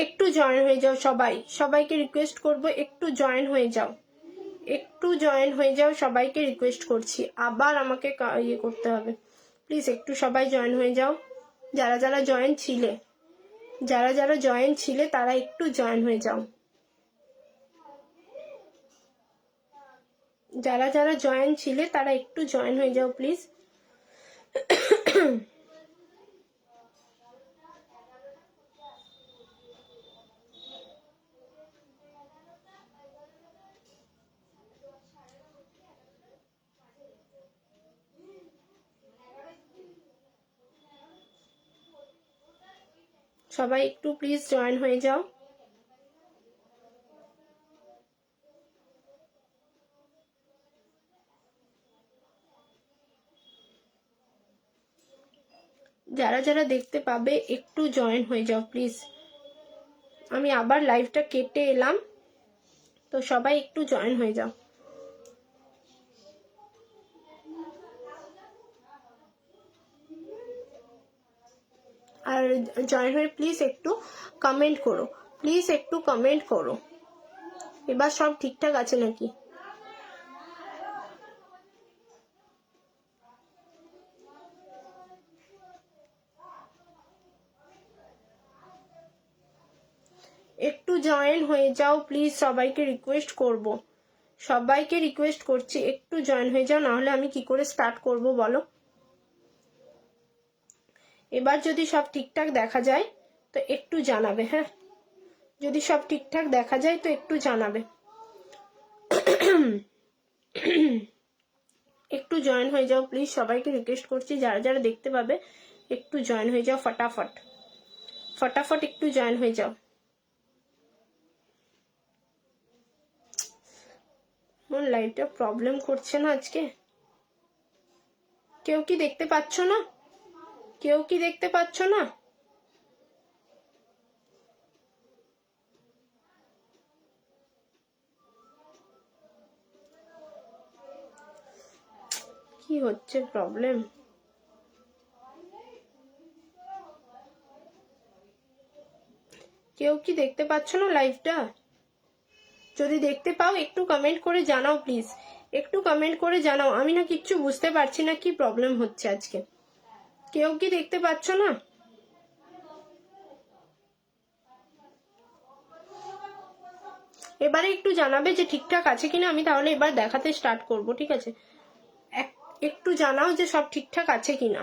একটু জয়েন হয়ে যাও সবাই, সবাইকে রিকোয়েস্ট করব একটু জয়েন হয়ে যাও, একটু জয়েন হয়ে যাও, সবাইকে রিকোয়েস্ট করছি। আবার আমাকে ইয়ে করতে হবে, প্লিজ একটু সবাই জয়েন হয়ে যাও। যারা যারা জয়েন ছিলে, যারা যারা জয়েন ছিলে তারা একটু জয়েন হয়ে যাও, যারা যারা জয়েন ছিলে তারা একটু জয়েন হয়ে যাও প্লিজ। সবাই একটু প্লিজ জয়েন হয়ে যাও। যারা যারা দেখতে পাবে একটু জয়েন হয়ে যাও প্লিজ। আমি আবার লাইভটা কেটে এলাম, তো সবাই একটু জয়েন হয়ে যাও। আর জয়েন হয়ে প্লিজ একটু কমেন্ট করো, প্লিজ একটু কমেন্ট করো এবার সব ঠিকঠাক আছে নাকি। একটু জয়েন হয়ে যাও প্লিজ, সবাইকে রিকোয়েস্ট করব, সবাইকে রিকোয়েস্ট করছি একটু জয়েন হয়ে যাও, না হলে আমি কি করে স্টার্ট করব বলো। এবার যদি সব ঠিকঠাক দেখা যায় তো একটু জানাবে, হ্যাঁ যদি সব ঠিকঠাক দেখা যায় তো একটু জানাবে। একটু জয়েন হয়ে যাও প্লিজ, সবাইকে রিকোয়েস্ট করছি, যারা যারা দেখতে পাবে একটু জয়েন হয়ে যাও, ফটাফট ফটাফট একটু জয়েন হয়ে যাও। আমার লাইভটা প্রবলেম করছে না আজকে, কেউ কি দেখতে পাচ্ছ না, কেউ কি দেখতে পাচ্ছ না? কি হচ্ছে প্রবলেম? কেউ কি দেখতে পাচ্ছ না লাইভটা? যদি দেখতে পাও একটু কমেন্ট করে জানাও প্লিজ, একটু কমেন্ট করে জানাও, আমি না কিচ্ছু বুঝতে পারছি না কি প্রবলেম হচ্ছে আজকে। কেউ কি দেখতে পাচ্ছ না? এবারে একটু জানাবে যে ঠিকঠাক আছে কিনা, আমি তাহলে এবার দেখাতে স্টার্ট করব, ঠিক আছে? একটু জানাও যে সব ঠিকঠাক আছে কিনা,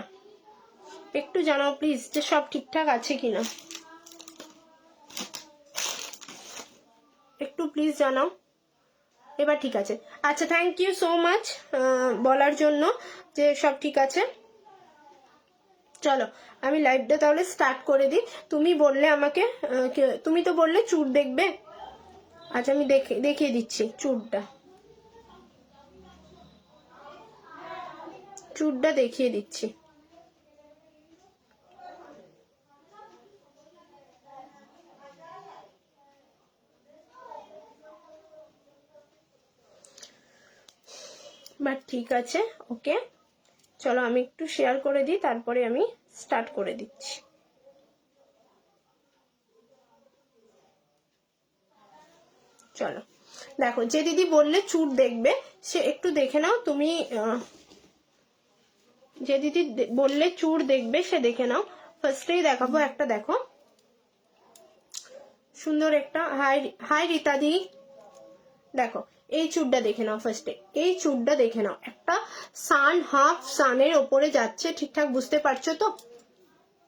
একটু জানাও প্লিজ যে সব ঠিকঠাক আছে কিনা, একটু প্লিজ জানাও। এবার ঠিক আছে, আচ্ছা থ্যাংক ইউ সো মাচ বলার জন্য যে সব ঠিক আছে। চলো আমি লাইভটা তাহলে স্টার্ট করে দিই। তুমি বললে আমাকে, তুমি তো বললে চুর দেখবে, আচ্ছা আমি দেখিয়ে দিচ্ছি চুরটা, চুরটা দেখিয়ে দিচ্ছি। বাট ঠিক আছে, ওকে চলো আমি একটু শেয়ার করে দিই, তারপরে আমি স্টার্ট করে দিচ্ছি। চলো দেখো, যে দিদি বললে চুর দেখবে সে একটু দেখে নাও তুমি, যে দিদি বললে চুর দেখবে সে দেখে নাও। ফার্স্টেই দেখাবো একটা, দেখো সুন্দর একটা, হাই হাই রীতা দি, দেখো এই চুড়টা দেখে নাও ফার্স্টে, এই চুড়টা দেখে নাও, একটা সান হাফ সানের ওপরে যাচ্ছে, ঠিকঠাক বুঝতে পারছো তো?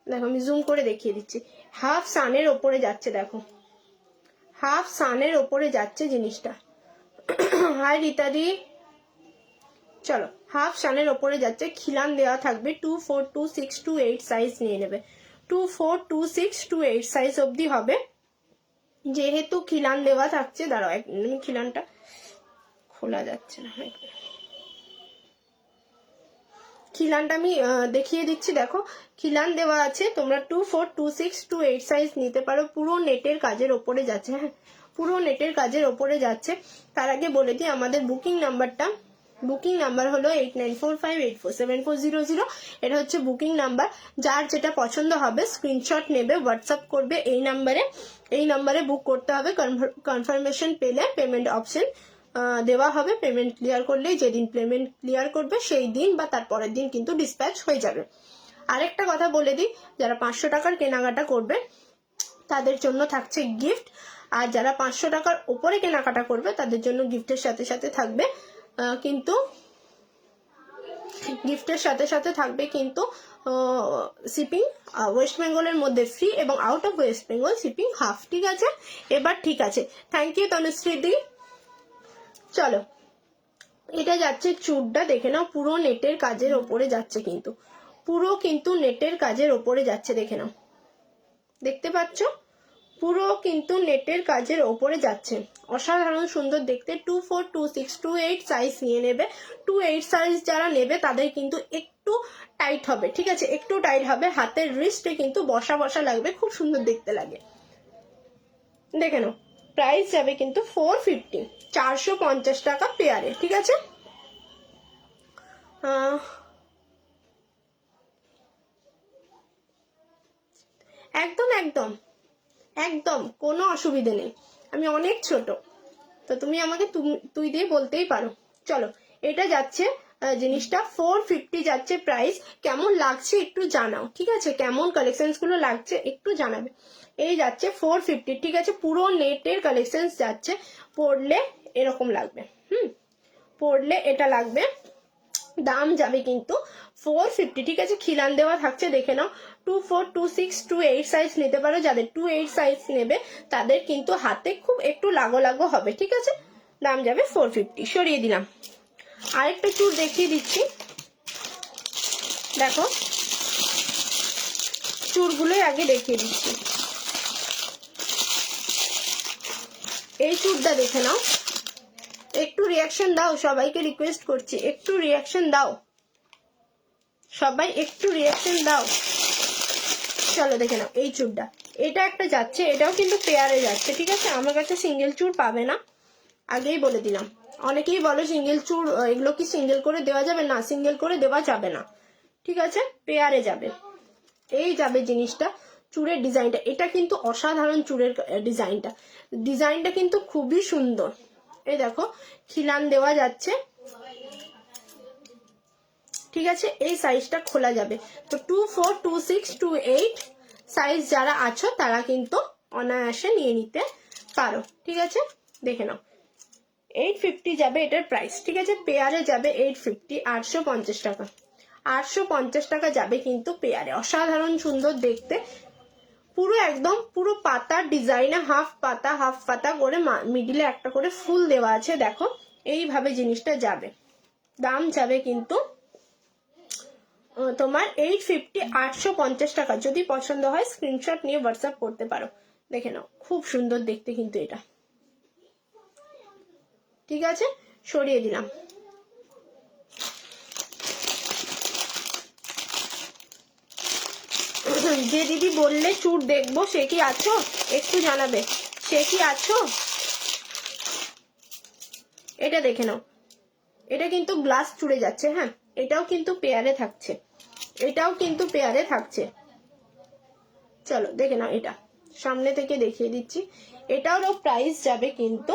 দেখো আমি জুম করে দেখিয়ে দিচ্ছি, হাফ সানের ওপরে যাচ্ছে, দেখো হাফ সানের ওপরে যাচ্ছে জিনিসটা। হাই রীতাদি, চলো হাফ সানের ওপরে যাচ্ছে, খিলান দেওয়া থাকবে 24, 26, 28 সাইজ নিয়ে নেবে, 24, 26, 28 সাইজ অবধি হবে। যেহেতু খিলান দেওয়া থাকছে, দাঁড়াও আমি খিলানটা খোলা যাচ্ছে না, খিলানটা আমি দেখিয়ে দিচ্ছি, দেখো খিলান দেওয়া আছে, তোমরা 24, 26, 28 সাইজ নিতে পারো, পুরো নেটের কাজের ওপরে যাচ্ছে, হ্যাঁ পুরো নেটের কাজের ওপরে যাচ্ছে। তার আগে বলে দিই আমাদের বুকিং নাম্বারটা, বুকিং নাম্বার হলো 8945847400। এটা হচ্ছে বুকিং নাম্বার। যার যেটা পছন্দ হবে স্ক্রিনশট নেবে, হোয়াটসঅ্যাপ করবে এই নাম্বারে বুক করতে হবে। কনফার্মেশন পেলে পেমেন্ট অপশন দেওয়া হবে। পেমেন্ট ক্লিয়ার করলেই, যেদিন পেমেন্ট ক্লিয়ার করবে সেই দিন বা তার পরের দিন কিন্তু ডিসপ্যাচ হয়ে যাবে। আরেকটা কথা বলে দিই, যারা 500 টাকার কেনাকাটা করবে তাদের জন্য থাকছে গিফট, আর যারা 500 টাকার উপরে কেনাকাটা করবে তাদের জন্য গিফটের সাথে সাথে থাকবে কিন্তু শিপিং ওয়েস্ট বেঙ্গলের মধ্যে ফ্রি এবং out of West Bengal shipping half. ঠিক আছে, এবার ঠিক আছে। থ্যাংক ইউ তনুশ্রী দি। চলো, এটা যাচ্ছে চুড়টা, দেখে নাও পুরো নেটের কাজের ওপরে যাচ্ছে, কিন্তু পুরো কিন্তু নেটের কাজের ওপরে যাচ্ছে, দেখে নাও, দেখতে পাচ্ছ? পুরো কিন্তু নেটের কাজের ওপরে যাচ্ছে, অসাধারণ সুন্দর দেখতে। 24, 26, 28 সাইজ নিয়ে নেবে। 28 সাইজ যারা নেবে তাদের কিন্তু একটু টাইট হবে, ঠিক আছে, একটু টাইট হবে, হাতের রিস্টে কিন্তু বসা বসা লাগবে, খুব সুন্দর দেখতে লাগে। দেখে নাও, প্রাইস যাবে কিন্তু 450, 450 টাকা পেয়ারে। ঠিক আছে, একদম একদম একদম কোনো অসুবিধে নেই, আমি অনেক ছোট, তো তুমি আমাকে তুই দিয়ে বলতেই পারো। চলো, এটা যাচ্ছে জিনিসটা 450 যাচ্ছে প্রাইস। কেমন লাগছে একটু জানাও, ঠিক আছে, কেমন কালেকশনস গুলো লাগছে একটু জানাবে। এই যাচ্ছে 450, ঠিক আছে, পুরো নেটের কালেকশনস যাচ্ছে। পরলে এরকম লাগবে, পরলে এটা লাগবে, দাম যাবে কিন্তু 450। ঠিক আছে, খিলান দেওয়া থাকছে, দেখে নাও। 24, 26, 28 সাইজ নিতে পারো। যাদের 28 সাইজ নেবে তাদের কিন্তু হাতে খুব একটু লাগো হবে। ঠিক আছে, দাম যাবে 450। সরিয়ে দিলাম। আরেকটা চুড় দেখিয়ে দিচ্ছি, দেখো, চুড়গুলোই আগে দেখিয়ে দিচ্ছি। এই চুড়টা দেখে নাও, একটু রিয়াকশন দাও, সবাইকে রিকোয়েস্ট করছি, একটু রিয়াকশন দাও, সবাই একটু রিয়াকশন দাও। চলো দেখে নাও, এই চুড়টা, এটা একটা যাচ্ছে, এটাও কিন্তু পেয়ারে যাচ্ছে। ঠিক আছে, আমার কাছে সিঙ্গেল চুড় পাবে না, আগেই বলে দিলাম। অনেকেই বলো সিঙ্গেল চুড় এগুলো কি সিঙ্গেল করে দেওয়া যাবে? না, সিঙ্গেল করে দেওয়া যাবে না, ঠিক আছে, পেয়ারে যাবে। এই যাবে জিনিসটা, চুড়ের ডিজাইনটা, এটা কিন্তু অসাধারণ চুড়ের ডিজাইনটা কিন্তু খুবই সুন্দর। এই দেখো, খিলান দেওয়া যাচ্ছে, ঠিক আছে, এই সাইজটা খোলা যাবে। তো 24, 26, 28 সাইজ যারা আছো তারা কিন্তু অনায়াসে নিয়ে নিতে পারো। ঠিক আছে, দেখে নাও, 850 যাবে এটার প্রাইস। ঠিক আছে, পেয়ারে যাবে 850, 850 টাকা, 850 টাকা যাবে কিন্তু পেয়ারে। অসাধারণ সুন্দর দেখতে, পুরো একদম পুরো পাতার ডিজাইনে হাফ পাতা করে মিডিলে একটা করে ফুল দেওয়া আছে। দেখো, এইভাবে জিনিসটা যাবে, দাম যাবে কিন্তু তোমার 850, 850 টাকা। যদি পছন্দ হয় স্ক্রিনশট নিয়ে হোয়াটসঅ্যাপ করতে পারো। দেখে নাও, খুব সুন্দর দেখতে কিন্তু এটা। ঠিক আছে, সরিয়ে দিলাম। যে দিদি বললে চুড় দেখবো, সে কি আছো? একটু জানাবে, সে কি আছো? এটা দেখে নাও, এটা কিন্তু গ্লাস চুড়ে যাচ্ছে। হ্যাঁ, এটাও কিন্তু পেয়ারে থাকছে, এটাও কিন্তু পেয়ারে থাকছে। চলো দেখে নাও, এটা সামনে থেকে দেখিয়ে দিচ্ছি। এটারও প্রাইস যাবে কিন্তু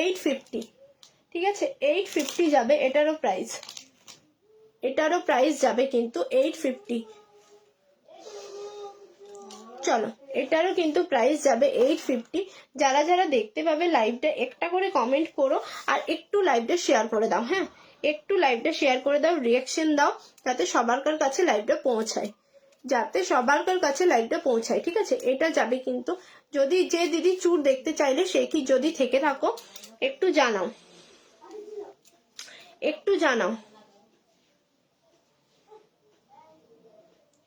850। ঠিক আছে, 850 যাবে এটারও প্রাইস, যাবে কিন্তু 850। চলো, এটারও কিন্তু প্রাইস যাবে 850। যারা যারা দেখতে পাবে লাইভটা একটা করে কমেন্ট করো, আর একটু লাইভটা শেয়ার করে দাও। হ্যাঁ, একটু লাইভটা শেয়ার করে দাও, রিয়াকশন দাও, যাতে সবার কাছে লাইভটা পৌঁছায়, ঠিক আছে, এটা যাবে কিন্তু। যদি যে দিদি চুড় দেখতে চাইলে সে কি যদি থেকে থাকো একটু জানাও।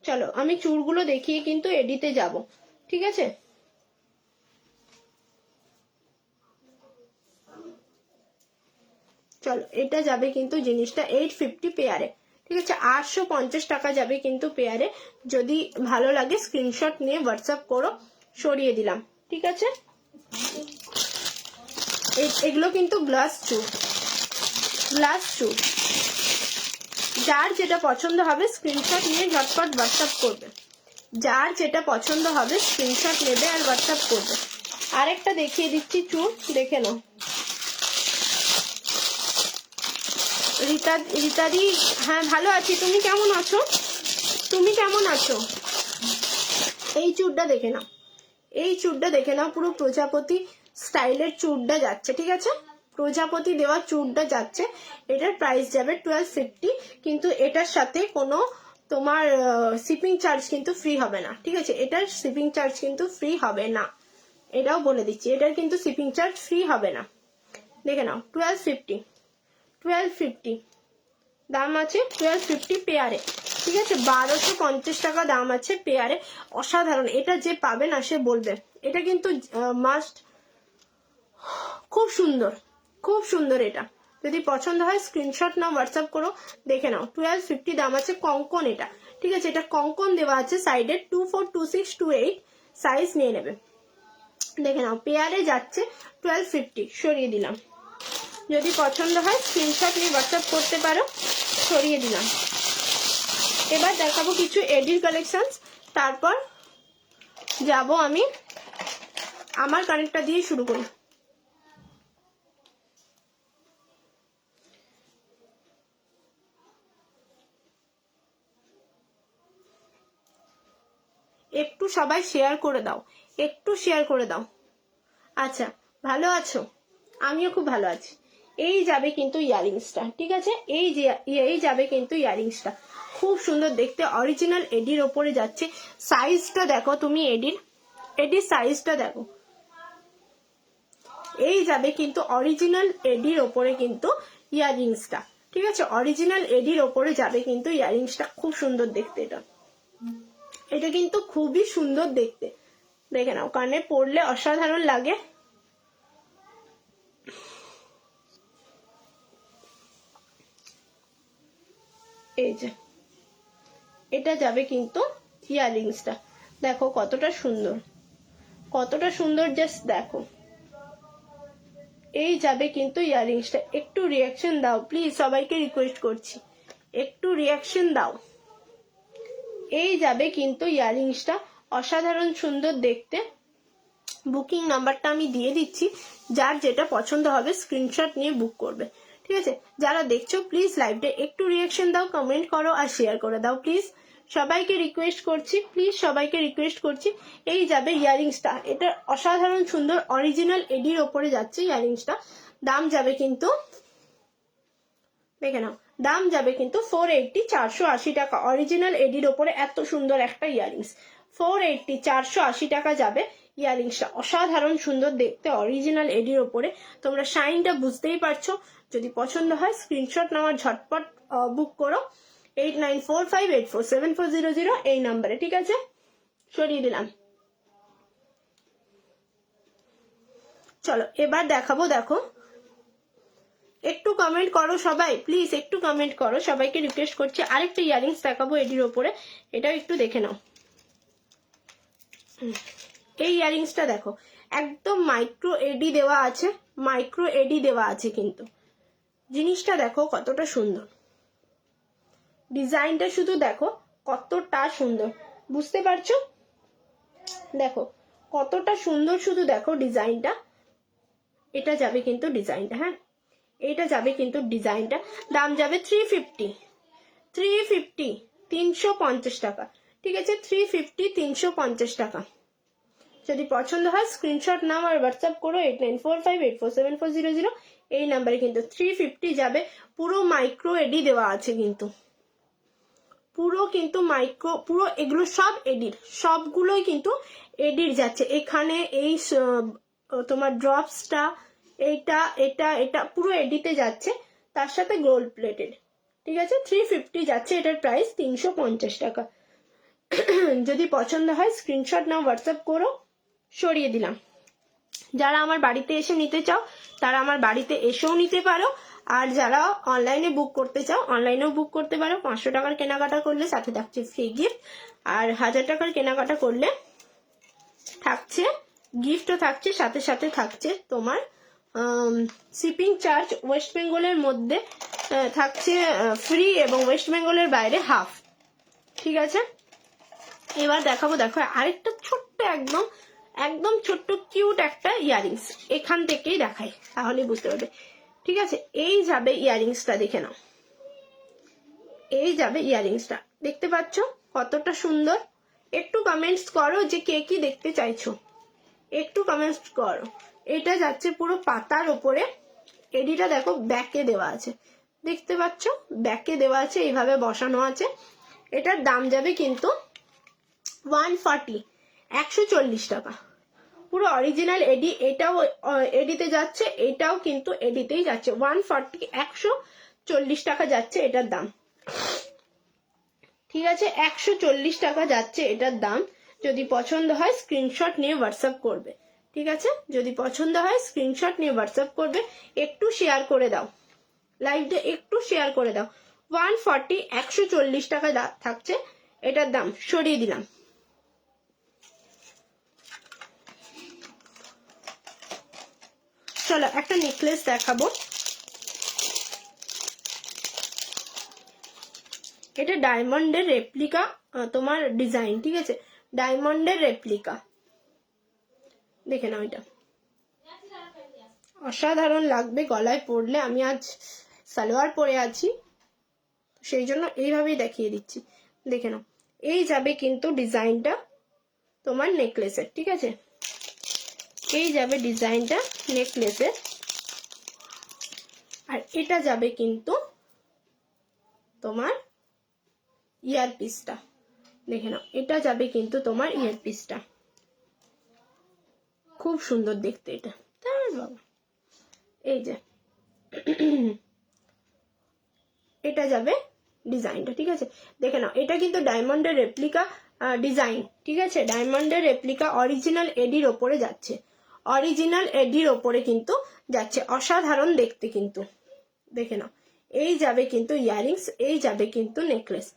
চলো, আমি চুড়গুলো দেখিয়ে কিন্তু এডিটে যাব। ঠিক আছে, চলো, এটা যাবে কিন্তু জিনিসটা 850 পেয়ারে। ঠিক আছে, 850 টাকা যাবে কিন্তু পেয়ারে। যদি ভালো লাগে স্ক্রিনশট নিয়ে হোয়াটসঅ্যাপ করো। সরিয়ে দিলাম। ঠিক আছে, এগুলো কিন্তু গ্লাস চুড়, গ্লাস চুড়। যার যেটা পছন্দ হবে স্ক্রিনশট নিয়ে ঝটপট হোয়াটসঅ্যাপ করবে, যার যেটা পছন্দ হবে স্ক্রিনশট নেবে আর হোয়াটসঅ্যাপ করবে। আরেকটা দেখিয়ে দিচ্ছি চুড়, দেখে নাও। রীতাদি, হ্যাঁ ভালো আছি, তুমি কেমন আছো? তুমি কেমন আছো? এই চুড়টা দেখে নাও, এই চুড়টা দেখে নাও, পুরো প্রজাপতি স্টাইলের চুড়টা যাচ্ছে, ঠিক আছে? প্রজাপতি দেওয়া চুড়টা যাচ্ছে। এটার প্রাইস যাবে 1250, কিন্তু এটার সাথে কোনো তোমার শিপিং চার্জ কিন্তু ফ্রি হবে না, ঠিক আছে? এটার শিপিং চার্জ কিন্তু ফ্রি হবে না, এটাও বলে দিচ্ছি, এটার কিন্তু শিপিং চার্জ ফ্রি হবে না। দেখে নাও 1250, 1250 দাম আছে, 1250 পেয়ারে, ঠিক আছে? 1250 টাকা দাম আছে পেয়ারে। অসাধারণ, এটা যে পাবে না সে বলবে। এটা কিন্তু মাস্ট, খুব সুন্দর, খুব সুন্দর। এটা যদি পছন্দ হয় স্ক্রিনশট নাও, হোয়াটসঅ্যাপ করো, দেখে নাও। 1250 দাম আছে। কঙ্কন এটা, ঠিক আছে? এটা কঙ্কন দেওয়া আছে সাইডে, 24, 26, 28 সাইজ নিয়ে নেবে। দেখে নাও পেয়ারে যাচ্ছে 1250, সরিয়ে দিলাম। যদি পছন্দ হয় স্ক্রিনশট নিয়ে হোয়াটসঅ্যাপ করতে পারো, সরিয়ে দিলাম। এবার দেখাবো কিছু এডির কালেকশন, তারপর যাব আমি আমার কানেক্টটা দিয়ে শুরু করি। একটু সবাই শেয়ার করে দাও, একটু শেয়ার করে দাও। আচ্ছা, ভালো আছো? আমিও খুব ভালো আছি। এই যাবে কিন্তু ইয়ারিংসটা, ঠিক আছে? এই যাবে কিন্তু ইয়ারিংসটা, খুব সুন্দর দেখতে, অরিজিনাল এডির ওপরে যাচ্ছে। সাইজটা দেখো তুমি, এডির সাইজটা দেখো। এই যাবে কিন্তু অরিজিনাল এডির ওপরে কিন্তু ইয়ারিংসটা, ঠিক আছে? অরিজিনাল এডির ওপরে যাবে কিন্তু ইয়ারিংসটা, খুব সুন্দর দেখতে। এটা কিন্তু খুবই সুন্দর দেখতে, দেখে নাও, কানে পরলে অসাধারণ লাগে। এই যে এটা যাবে কিন্তু ইয়ারিংসটা, দেখো কতটা সুন্দর, কতটা সুন্দর, জাস্ট দেখো। এই যাবে কিন্তু ইয়ারিংসটা। একটু রিয়াকশন দাও প্লিজ, সবাইকে রিকোয়েস্ট করছি, একটু রিয়াকশন দাও। এই যাবে কিন্তু ইয়ারিংসটা, অসাধারণ সুন্দর দেখতে। বুকিং নাম্বারটা আমি দিয়ে দিচ্ছি, যার যেটা পছন্দ হবে স্ক্রিনশট নিয়ে বুক করবে, ঠিক আছে? যারা দেখছো প্লিজ লাইভটা একটু রিয়াকশন দাও, কমেন্ট করো আর শেয়ার করে দাও প্লিজ, সবাইকে রিকোয়েস্ট করছি, প্লিজ সবাইকে রিকোয়েস্ট করছি। এই যাবে ইয়ারিংসটা, এটা অসাধারণ সুন্দর অরিজিনাল এডির ওপরে যাচ্ছে ইয়ারিংসটা। দাম যাবে কিন্তু, দেখে নাও, দাম যাবে কিন্তু 480, 480 টাকা। অরিজিনাল এডির ওপরে এত সুন্দর একটা ইয়ারিংস, 480, 480 টাকা যাবে ইয়ারিংসটা। অসাধারণ সুন্দর দেখতে, অরিজিনাল এডির ওপরে। তোমরা শাইনটা বুঝতেই পারছো। যদি পছন্দ হয় স্ক্রিনশট নেওয়ার ঝটপট বুক করো 8945847400 এই নাম্বারে, ঠিক আছে? সরিয়ে দিলাম। চলো এবার দেখাবো, দেখো একটু কমেন্ট করো সবাই প্লিজ, একটু কমেন্ট করো, সবাইকে রিকোয়েস্ট করছি। আরেকটা ইয়ারিংস দেখাবো এডির ওপরে, এটাও একটু দেখে নাও। এই ইয়ারিংসটা দেখো, একদম মাইক্রো এডি দেওয়া আছে, মাইক্রো এডি দেওয়া আছে কিন্তু। জিনিসটা দেখো কতটা সুন্দর, ডিজাইনটা শুধু দেখো কতটা সুন্দর, বুঝতে পারছো? দেখো কতটা সুন্দর, শুধু দেখো ডিজাইনটা। এটা যাবে কিন্তু ডিজাইনটা, হ্যাঁ এটা যাবে কিন্তু ডিজাইনটা। দাম যাবে 350, 350 টাকা, ঠিক আছে? 350, 350 টাকা। যদি পছন্দ হয় স্ক্রিনশট নাও আর হোয়াটসঅ্যাপ করো 8945847400 এই নাম্বারে কিন্তু 350 যাবে। পুরো মাইক্রো এডি দেওয়া আছে কিন্তু, পুরো কিন্তু মাইক্রো, পুরো এগুলো সব এডির, সবগুলোই কিন্তু এডির যাচ্ছে। এখানে এই তোমার ড্রপসটা, এইটা, এটা, এটা পুরো এডিতে যাচ্ছে, তার সাথে গোল্ড প্লেটেড, ঠিক আছে? 350 যাচ্ছে, এটার প্রাইস 350 টাকা। যদি পছন্দ হয় স্ক্রিনশট নাও, হোয়াটসঅ্যাপ করো, সরিয়ে দিলাম। যারা আমার বাড়িতে এসে নিতে চাও তারা আমার বাড়িতে এসেও নিতে পারো, আর যারা অনলাইনে বুক করতে চাও অনলাইনেও বুক করতে পারো। 500 টাকার কেনাকাটা করলে সাথে থাকছে ফ্রি গিফট, আর 1000 টাকার কেনাকাটা করলে থাকছে গিফটও থাকছে, সাথে সাথে থাকছে তোমার শিপিং চার্জ ওয়েস্ট বেঙ্গলের মধ্যে থাকছে ফ্রি এবং ওয়েস্ট বেঙ্গলের বাইরে হাফ। ঠিক আছে, এবার দেখাবো, দেখো আরেকটা ছোট্ট একদম একদম ছোট্ট কিউট একটা ইয়ারিংস, এখান থেকেই দেখাই তাহলে বুঝতে পারবে। ঠিক আছে, এই যাবে ইয়ারিংসটা, দেখে নাও, এই যাবে ইয়ারিংসটা, দেখতে পাচ্ছ কতটা সুন্দর। একটু কমেন্টস করো যে কে কি দেখতে চাইছো, একটু কমেন্টস করো। এটা যাচ্ছে পুরো পাতার ওপরে, এডিটা দেখো ব্যাকে দেওয়া আছে, দেখতে পাচ্ছ ব্যাকে দেওয়া আছে, এইভাবে বসানো আছে। এটার দাম যাবে কিন্তু 140, 140 টাকা। পুরো অরিজিনাল এডি, এটাও এডিতে যাচ্ছে, এটাও কিন্তু এডিতেই যাচ্ছে। 140, 140 টাকা যাচ্ছে এটার দাম। ঠিক আছে, 140 টাকা যাচ্ছে এটার দাম। যদি পছন্দ হয় স্ক্রিনশট নিয়ে হোয়াটসঅ্যাপ করবে। ঠিক আছে, যদি পছন্দ হয় স্ক্রিনশট নিয়ে হোয়াটসঅ্যাপ করবে। একটু শেয়ার করে দাও, লাইভটা একটু শেয়ার করে দাও। 140, 140 টাকা থাকছে এটার দাম, সরিয়ে দিলাম। চলো একটা নেকলেস দেখাবো। এটা ডায়মন্ডের রেপ্লিকা তোমার ডিজাইন। ঠিক আছে, ডায়মন্ডের রেপ্লিকা, দেখে নাও, এটা অসাধারণ লাগবে গলায় পরলে। আমি আজ সালোয়ার পরে আছি, সেই জন্য এইভাবেই দেখিয়ে দিচ্ছি, দেখে নাও। এই যাবে কিন্তু ডিজাইনটা তোমার নেকলেসের। ঠিক আছে, এই যাবে ডিজাইনটা নেকলেসের, আর এটা যাবে কিন্তু তোমার ইয়ারপিসটা, দেখে নাও, এটা যাবে কিন্তু তোমার ইয়ারপিসটা। খুব সুন্দর দেখতে এটা, তাই বাবা। এই যে এটা যাবে ডিজাইনটা। ঠিক আছে, দেখে নাও, এটা কিন্তু ডায়মন্ডের রেপ্লিকা ডিজাইন। ঠিক আছে, ডায়মন্ডের রেপ্লিকা অরিজিনাল এডির ওপরে যাচ্ছে, অরিজিনাল এডির ওপরে কিন্তু যাচ্ছে, অসাধারণ দেখতে কিন্তু। দেখে নাও, এই যাবে কিন্তু ইয়ারিংস, এই যাবে কিন্তু নেকলেস।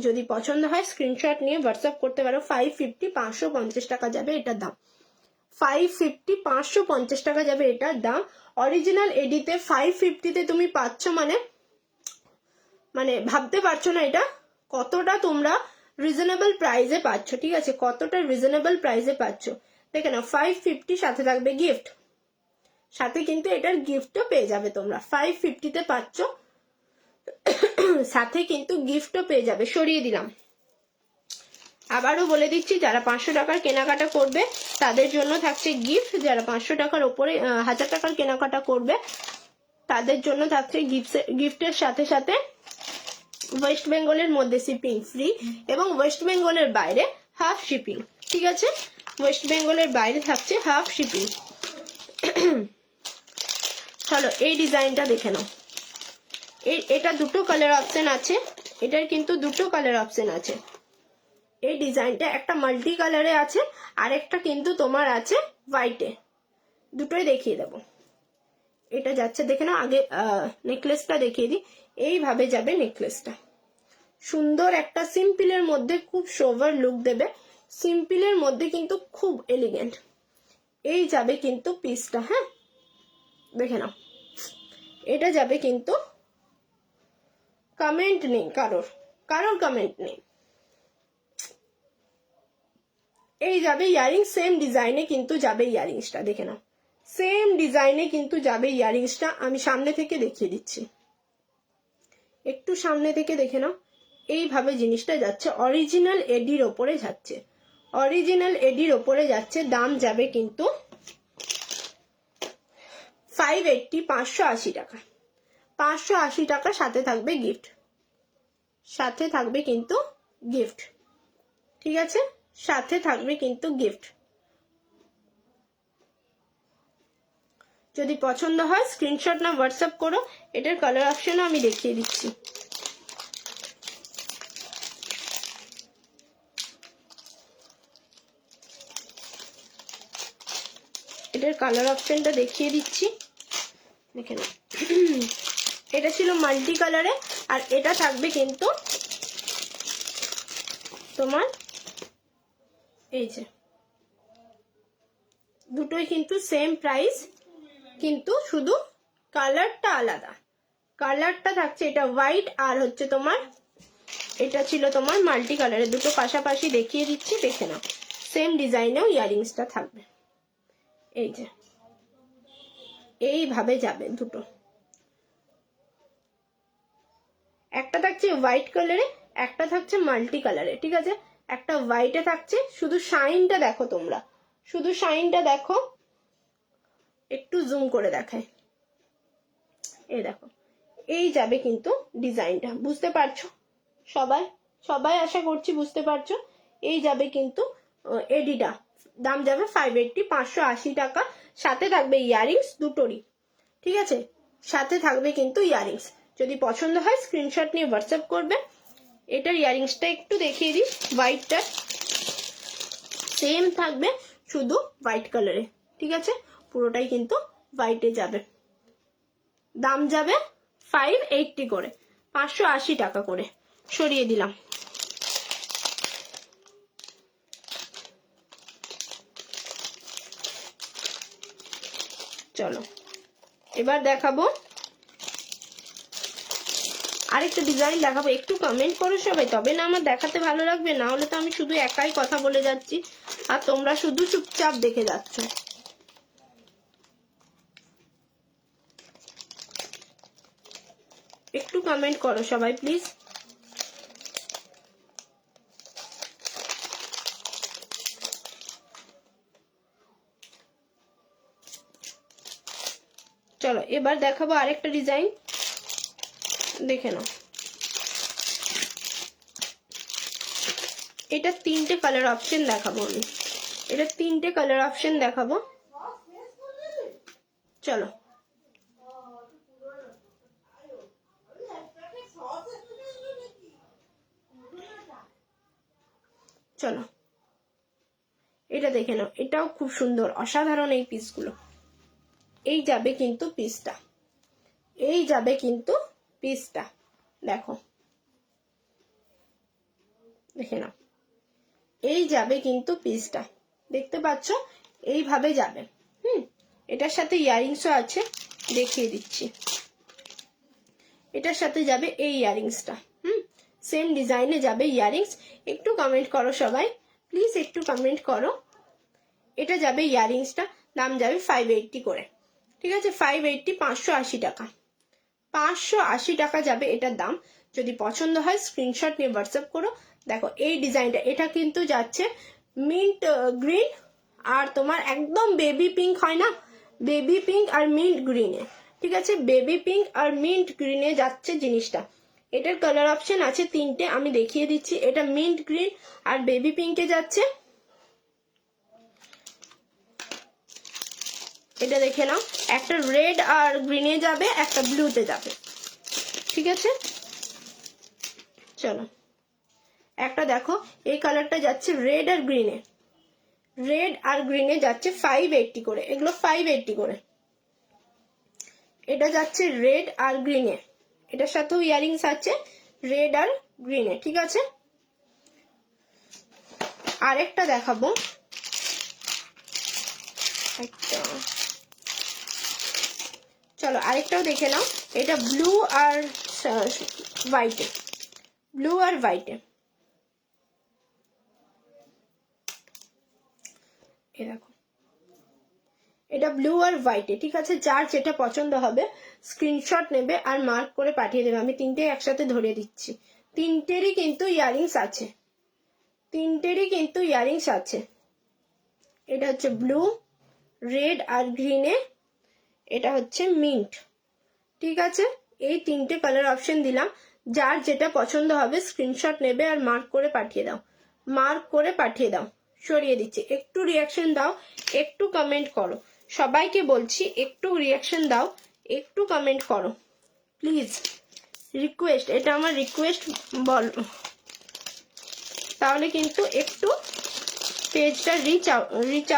যদি পছন্দ হয় স্ক্রিনশট নিয়ে হোয়াটসঅ্যাপ করতে পারো। 550, 550 টাকা যাবে এটার দাম। 550, 550 টাকা যাবে এটার দাম। অরিজিনাল এডিতে 550-তে তুমি পাচ্ছ, মানে ভাবতে পারছো না এটা কতটা তোমরা রিজনেবল প্রাইসে পাচ্ছ। ঠিক আছে, কতটা রিজনেবল প্রাইসে পাচ্ছ, দেখে নাও। 550, সাথে থাকবে গিফট, সাথে কিন্তু এটার গিফটও পেয়ে যাবে তোমরা। 550-তে পাচ্ছ, সাথে কিন্তু গিফটও পেয়ে যাবে। সরিয়ে দিলাম। আবারও বলে দিচ্ছি, যারা 500 টাকার কেনাকাটা করবে তাদের জন্য থাকছে গিফট। যারা 500 টাকার উপরে 1000 টাকার কেনাকাটা করবে তাদের জন্য থাকছে গিফটের সাথে সাথে ওয়েস্ট বেঙ্গলের মধ্যে শিপিং ফ্রি এবং ওয়েস্ট বেঙ্গলের বাইরে হাফ শিপিং। ঠিক আছে, ওয়েস্ট বেঙ্গলের বাইরে থাকছে হাফ শিপিং। চলো এই ডিজাইনটা দেখে নাও। এটা দুটো কালার অপশন আছে, এটার কিন্তু দুটো কালার অপশন আছে। এই ডিজাইনটা একটা মাল্টি কালারে আছে, আর একটা কিন্তু তোমার আছে হোয়াইটে। দুটোই দেখিয়ে দেবো। এটা যাচ্ছে, দেখে নাও। আগে নেকলেসটা দেখিয়ে দিই। এইভাবে যাবে নেকলেসটা, সুন্দর একটা সিম্পলের মধ্যে খুব সোভার লুক দেবে, সিম্পলের মধ্যে কিন্তু খুব এলিগেন্ট। এই যাবে কিন্তু পিসটা, হ্যাঁ দেখে নাও। এটা যাবে কিন্তু, কমেন্ট নেই কারোর কমেন্ট নেই। এই যাবে ইয়ারিং, সেম ডিজাইনে কিন্তু যাবে ইয়ারিংসটা, দেখে নাও। সেম ডিজাইনে কিন্তু যাবে ইয়ারিংসটা। আমি সামনে থেকে দেখিয়ে দিচ্ছি, একটু সামনে থেকে দেখে নাও। এইভাবে জিনিসটা যাচ্ছে, অরিজিনাল এডির ওপরে যাচ্ছে, অরিজিনাল এডির ওপরে যাচ্ছে। দাম যাবে কিন্তু 580, 580 টাকা, 580 টাকা। সাথে থাকবে গিফট, সাথে থাকবে কিন্তু গিফট। ঠিক আছে, সাথে থাকবে কিন্তু গিফট। যদি পছন্দ হয় স্ক্রিনশট না হোয়াটসঅ্যাপ করো। এটার কালার অপশনও আমি দেখিয়ে দিচ্ছি। এটার কালার অপশনটা দেখিয়ে দিচ্ছি, দেখে নাও। এটা ছিল মাল্টি কালারে, আর এটা থাকবে কিন্তু তোমার এই যে, দুটোই কিন্তু সেম প্রাইস, কিন্তু শুধু কালারটা আলাদা। কালারটা থাকছে এটা হোয়াইট, আর হচ্ছে তোমার এটা ছিল তোমার মাল্টি কালারের। দুটো পাশাপাশি দেখিয়ে দিচ্ছি, দেখে নাও। সেম ডিজাইনেও ইয়ারিংসটা থাকবে। এই যে এইভাবে যাবে দুটো, একটা থাকছে হোয়াইট কালারে, একটা থাকছে মাল্টি কালারে, ঠিক আছে? একটা হোয়াইটে থাকছে, শুধু শাইনটা দেখো তোমরা, শুধু শাইনটা দেখো, একটু জুম করে দেখায়। এই দেখো, এই যাবে কিন্তু ডিজাইনটা, বুঝতে পারছো সবাই? সবাই আশা করছি বুঝতে পারছো। এই যাবে কিন্তু এডিটা, দাম যাবে 580, 580 টাকা। সাথে থাকবে ইয়ারিংস দুটোরই, ঠিক আছে? সাথে থাকবে কিন্তু ইয়ারিংস। যদি পছন্দ হয় স্ক্রিনশট নিয়ে হোয়াটসঅ্যাপ করবে। এটার ইয়ারিংসটা একটু দেখিয়ে দিই, হোয়াইটটা সেম থাকবে, শুধু হোয়াইট কালারে, ঠিক আছে? পুরোটাই কিন্তু হোয়াইটে যাবে। দাম যাবে 580 করে, 580 টাকা করে। সরিয়ে দিলাম। চলো এবার দেখাবো আরেকটা ডিজাইন দেখাবো। একটু কমেন্ট করো সবাই, তবে না আমার দেখাতে ভালো লাগবে, না হলে তো আমি শুধু একাই কথা বলে যাচ্ছি আর তোমরা শুধু চুপচাপ দেখে যাচ্ছ। একটু কমেন্ট করো সবাই প্লিজ। চলো এবার দেখাবো আরেকটা ডিজাইন, দেখে নাও। এটা তিনটে কালার অপশন দেখাবো আমি, এটা তিনটে কালার অপশন দেখাবো। চলো চলো এটা দেখে নাও, এটাও খুব সুন্দর, অসাধারণ এই পিসগুলো। এই যাবে কিন্তু পিসটা, এই যাবে কিন্তু পিসটা, দেখো দেখে নাও, এই যাবে কিন্তু পিসটা, দেখতে পাচ্ছ? এইভাবে যাবে। এটার সাথে ইয়ারিংসও আছে, দেখিয়ে দিচ্ছি। এটার সাথে যাবে এই ইয়ারিংসটা, সেম ডিজাইনে যাবে ইয়ারিংস। একটু কমেন্ট করো সবাই প্লিজ, একটু কমেন্ট করো। এটা যাবে ইয়ারিংসটা, দাম যাবে 580 করে, ঠিক আছে? 580, 580 টাকা, 580 টাকা যাবে এটার দাম। যদি পছন্দ হয় স্ক্রিনশট নিয়ে হোয়াটসঅ্যাপ করো। দেখো এই ডিজাইনটা, এটা কিন্তু যাচ্ছে মিন্ট গ্রিন আর তোমার একদম বেবি পিঙ্ক হয় না, বেবি পিঙ্ক আর মিন্ট গ্রিনে, ঠিক আছে? বেবি পিঙ্ক আর মিন্ট গ্রিনে যাচ্ছে জিনিসটা। এটার কালার অপশন আছে তিনটে, আমি দেখিয়ে দিচ্ছি। এটা মিন্ট গ্রিন আর বেবি পিঙ্কে যাচ্ছে, এটা দেখে নাও। একটা রেড আর গ্রিনে যাবে, একটা ব্লুতে যাবে, ঠিক আছে? চলো একটা দেখো, এই কালারটা যাচ্ছে রেড আর গ্রিনে, রেড আর গ্রিনে যাচ্ছে 580 করে, এগুলো 580 করে। এটা যাচ্ছে রেড আর গ্রিনে, এটার সাথেও ইয়ারিংস আছে রেড আর গ্রিনে, ঠিক আছে? আরেকটা দেখাবো, চলো আরেকটাও দেখে নাও। এটা ব্লু আর হোয়াইটে, ব্লু আর হোয়াইটে, এ দেখো এটা ব্লু আর হোয়াইটে, ঠিক আছে? যার যেটা পছন্দ হবে স্ক্রিনশট নেবে আর মার্ক করে পাঠিয়ে দেবে। আমি তিনটে একসাথে ধরে দিচ্ছি, তিনটেরই কিন্তু ইয়ারিংস আছে, তিনটেরই কিন্তু ইয়ারিংস আছে। এটা হচ্ছে ব্লু, রেড আর গ্রিনে, এটা হচ্ছে মিন্ট, ঠিক আছে? এই তিনটে কালার অপশন দিলাম, যার যেটা পছন্দ হবে স্ক্রিনশট নেবে আর মার্ক করে পাঠিয়ে দাও, মার্ক করে পাঠিয়ে দাও। সরিয়ে দিচ্ছি, একটু রিয়াকশন দাও, একটু কমেন্ট করো, সবাইকে বলছি একটু রিয়াকশন দাও, একটু কমেন্ট করো প্লিজ, রিকোয়েস্ট, এটা আমার রিকোয়েস্ট বল, তাহলে কিন্তু একটু পেজটা রিচ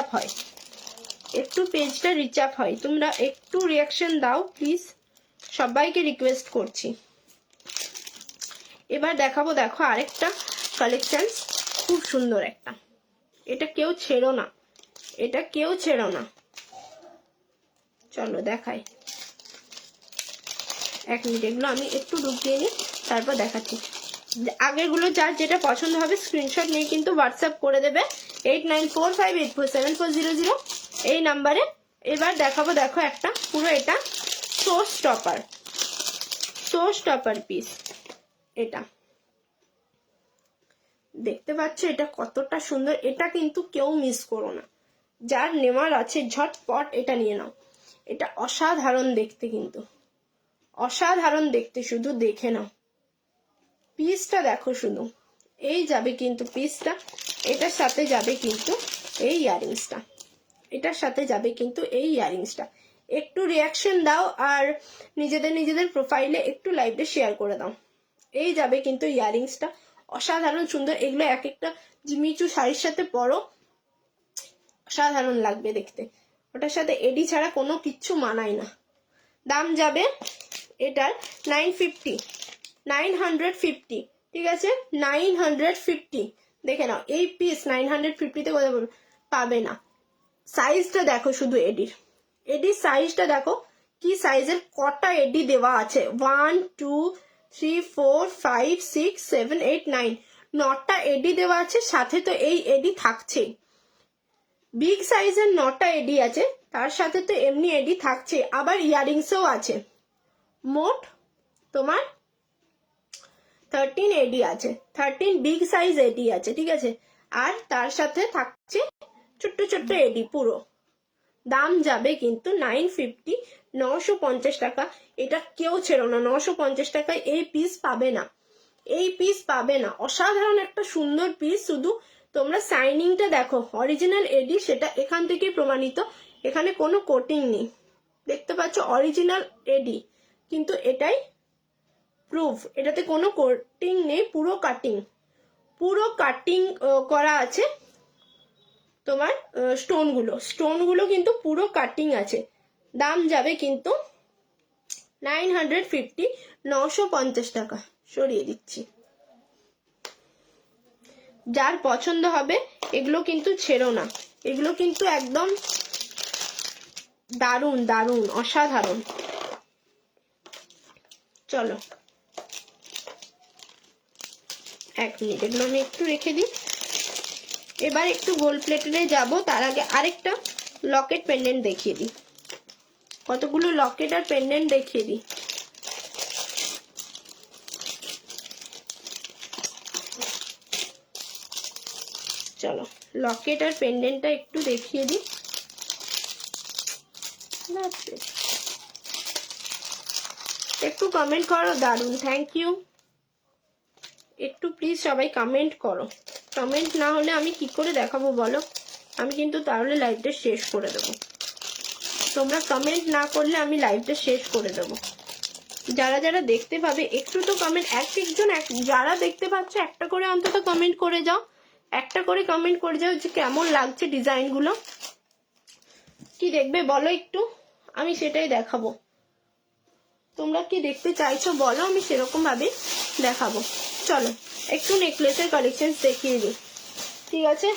আপ হয়, একটু পেজটা রিচ আপ হয়। তোমরা একটু রিয়াকশন দাও প্লিজ, সবাইকে রিকোয়েস্ট করছি। এবার দেখাবো, দেখো আরেকটা কালেকশন, খুব সুন্দর একটা, এটা কেউ ছেড়ো না, এটা কেউ ছেড়ো না। চলো দেখাই, এক মিনিট, এগুলো আমি একটু ঢুকিয়ে নিই, তারপর দেখাচ্ছি। আগেরগুলো যার যেটা পছন্দ হবে স্ক্রিনশট নিয়ে কিন্তু হোয়াটসঅ্যাপ করে দেবে 8945847400 এই নাম্বারে। এবার দেখাবো, দেখো একটা পুরো এটা শো স্টপার পিস। এটা দেখতে পাচ্ছ এটা কতটা সুন্দর, এটা কিন্তু কেউ মিস করো না, যার নেওয়ার আছে ঝটপট এটা নিয়ে নাও। এটা অসাধারণ দেখতে, কিন্তু অসাধারণ দেখতে, শুধু দেখে নাও পিসটা দেখো শুধু। এই যাবে কিন্তু পিসটা, এটার সাথে যাবে কিন্তু এই ইয়ারিংসটা, এটার সাথে যাবে কিন্তু এই ইয়ারিংসটা। একটু রিয়াকশন দাও আর নিজেদের প্রোফাইলে একটু লাইভে শেয়ার করে দাও। এই যাবে কিন্তু ইয়ারিংসটা, অসাধারণ সুন্দর। এগুলো এক একটা জিমিচু শাড়ির সাথে পরো, অসাধারণ লাগবে দেখতে। ওটার সাথে এডি ছাড়া কোনো কিচ্ছু মানায় না। দাম যাবে এটার 950, ঠিক আছে, 950। দেখে নাও এই পিস 950-তে কোথাও পাবে না। সাইজটা দেখো শুধু এডির সাইজটা দেখো, কি সাইজের কটা এডি দেওয়া আছে, 1 2 3 4 5 6 7 8 9, 9টা এডি দেওয়া আছে, সাথে তো এই এডি থাকছে। বিগ সাইজের 9টা এডি আছে, তার সাথে তো এমনি এডি থাকছে, আবার ইয়ারিংসও আছে। মোট তোমার 13 এডি আছে, 13 বিগ সাইজ এডি আছে, ঠিক আছে। আর তার সাথে থাকছে ছোট্ট ছোট্ট এডি পুরো। দাম যাবে কিন্তু 950, 950 টাকা। এটা কেউ ছেড়ো না, 950 টাকায় এই পিস পাবে না, এই পিস পাবে না। অসাধারণ একটা সুন্দর পিস, শুধু তোমরা সাইনিংটা দেখো, অরিজিনাল এডি, সেটা এখান থেকে প্রমাণিত, এখানে কোনো কোটিং নেই, দেখতে পাচ্ছ অরিজিনাল এডি, কিন্তু এটাই প্রুফ, এটাতে কোনো কোটিং নেই, পুরো কাটিং করা আছে। তোমার স্টোনগুলো কিন্তু পুরো কাটিং আছে। দাম যাবে কিন্তু 950, 950 টাকা। সরিয়ে দিচ্ছি, যার পছন্দ হবে এগুলো কিন্তু ছেড়ো না, এগুলো কিন্তু একদম দারুণ দারুণ অসাধারণ। চলো এক মিনিট, এগুলো আমি একটু রেখে দিই। এবার একটু গোল্ড প্লেটেডে যাব, তার আগে আরেকটা লকেট পেন্ডেন্ট দেখিয়ে দিই, কতগুলো লকেট আর পেন্ডেন্ট দেখিয়ে দিই। চলো লকেট আর পেন্ডেন্টটা একটু দেখিয়ে দিই। একটু কমেন্ট করো, দারুন, থ্যাংক ইউ। একটু প্লিজ সবাই কমেন্ট করো, কমেন্ট না হলে আমি কি করে দেখাবো বলো, আমি কিন্তু তাহলে লাইভটা শেষ করে দেবো। তোমরা কমেন্ট না করলে আমি লাইভটা শেষ করে দেবো। যারা যারা দেখতে পাবে একটু তো কমেন্ট, একজন যারা দেখতে পাচ্ছ একটা করে অন্তত কমেন্ট করে যাও, একটা করে কমেন্ট করে যাও যে কেমন লাগছে ডিজাইনগুলো। কি দেখবে বলো একটু, আমি সেটাই দেখাবো। তোমরা কি দেখতে চাইছো বলো, আমি সেরকম ভাবে দেখাবো। চলো একটু নেকলেসের কালেকশন দেখিয়ে দিই, ঠিক আছে।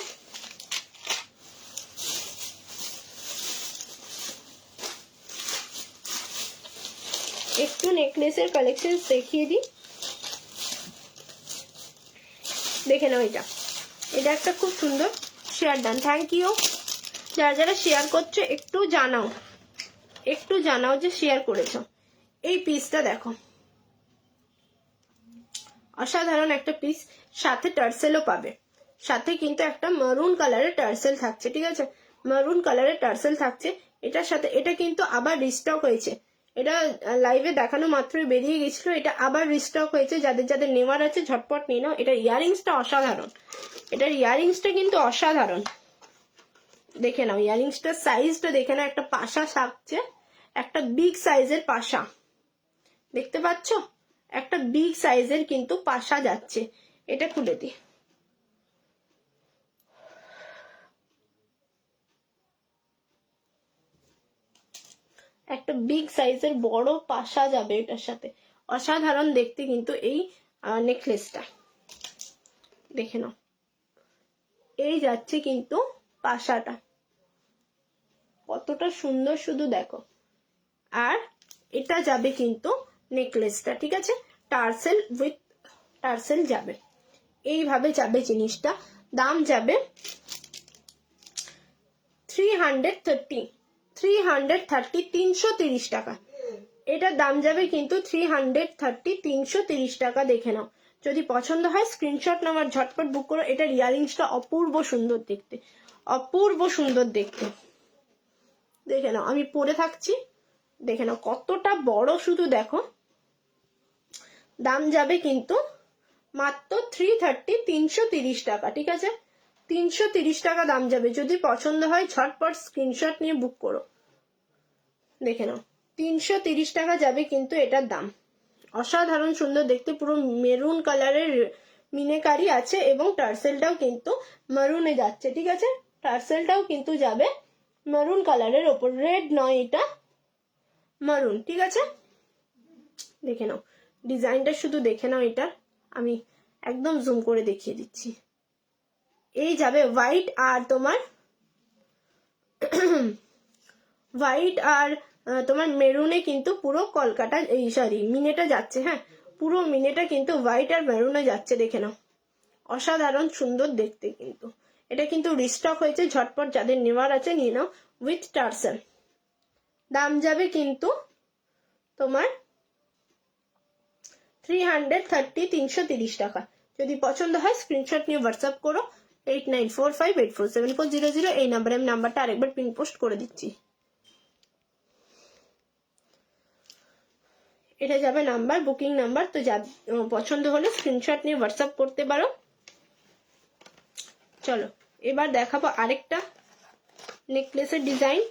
একটু নেকলেসের কালেকশন দেখিয়ে দিই, দেখে নাও। এটা একটা খুব সুন্দর শেয়ার ডান, থ্যাংক ইউ। যারা যারা শেয়ার করছো একটু জানাও যে শেয়ার করেছো। এই পিসটা দেখো, অসাধারণ একটা পিস, সাথে টার্সেলও পাবে, সাথে কিন্তু একটা মারুন কালারের টার্সেল থাকছে, ঠিক আছে, মারুন কালারের টার্সেল থাকছে এটার সাথে। এটা কিন্তু আবার রিস্টক হয়েছে, এটা লাইভে দেখানো মাত্রই বেরিয়ে গেছিল, এটা আবার রিস্টক হয়েছে। যাদের যাদের নেওয়ার আছে ঝটপট নিয়ে নাও। এটার ইয়ারিংসটা অসাধারণ, এটার ইয়ারিংসটা কিন্তু অসাধারণ, দেখে নাও ইয়ারিংসটার সাইজটা দেখে নাও। একটা পাশা থাকছে, একটা বিগ সাইজের পাশা, দেখতে পাচ্ছ, একটা বিগ সাইজের কিন্তু পাশা যাচ্ছে। এটা খুলে দিই, একটা বিগ সাইজের বড় পাশা যাবে এটার সাথে, অসাধারণ দেখতে কিন্তু এই নেকলেসটা, দেখে নাও। এই যাচ্ছে কিন্তু পাশাটা, কতটা সুন্দর শুধু দেখো, আর এটা যাবে কিন্তু নেকলেসটা, ঠিক আছে, টার্সেল উইথ টার্সেল যাবে, এইভাবে যাবে জিনিসটা। দাম যাবে 330 330 টাকা। এটার দাম যাবে কিন্তু 330 টাকা। দেখে নাও, যদি পছন্দ হয় স্ক্রিনশট নাও আর ঝটপট বুক করো। এটার ইয়ারিংসটা অপূর্ব সুন্দর দেখতে, অপূর্ব সুন্দর দেখতে। দেখে নাও, আমি পরে থাকছি, দেখে নাও কতটা বড়, শুধু দেখো। দাম যাবে কিন্তু মাত্র 330 টাকা, ঠিক আছে, 330 টাকা দাম যাবে। যদি পছন্দ হয় ঝটপট স্ক্রিনশট নিয়ে বুক করো। দেখে নাও, 330 টাকা যাবে কিন্তু এটার দাম। অসাধারণ সুন্দর দেখতে, পুরো মেরুন কালারের মিনেকারি আছে এবং টার্সেলটাও কিন্তু মেরুনে যাচ্ছে, ঠিক আছে, টার্সেলটাও কিন্তু যাবে মেরুন কালারের ওপর, রেড নয়, এটা মেরুন, ঠিক আছে। দেখে নাও ডিজাইনটা, শুধু দেখে নাও। এটা আমি একদম জুম করে দেখিয়ে দিচ্ছি। এই যাবে হোয়াইট আর তোমার হোয়াইট আর তোমার মেরুনে কিন্তু পুরো কলকাতা, এই সরি মিনেটা যাচ্ছে, হ্যাঁ পুরো মিনেটা কিন্তু হোয়াইট আর মেরুনে যাচ্ছে। দেখে নাও অসাধারণ সুন্দর দেখতে কিন্তু। এটা কিন্তু রিস্টক হয়েছে, ঝটপট যাদের নেওয়ার আছে নিয়ে নাও উইথ টার্সেল। দাম যাবে কিন্তু তোমার 330 টাকা। যদি পছন্দ হয় স্ক্রিনশট নিয়ে হোয়াটসঅ্যাপ করো 8945847400। এই নাম্বারে আমি নাম্বারটা আরেকবার পিন পোস্ট করে দিচ্ছি। এটা যাবে নাম্বার, বুকিং নাম্বার। তো যা পছন্দ হলে স্ক্রিনশট নিয়ে হোয়াটসঅ্যাপ করতে পারো। চলো এবার দেখাবো আরেকটা নেকলেসের ডিজাইন।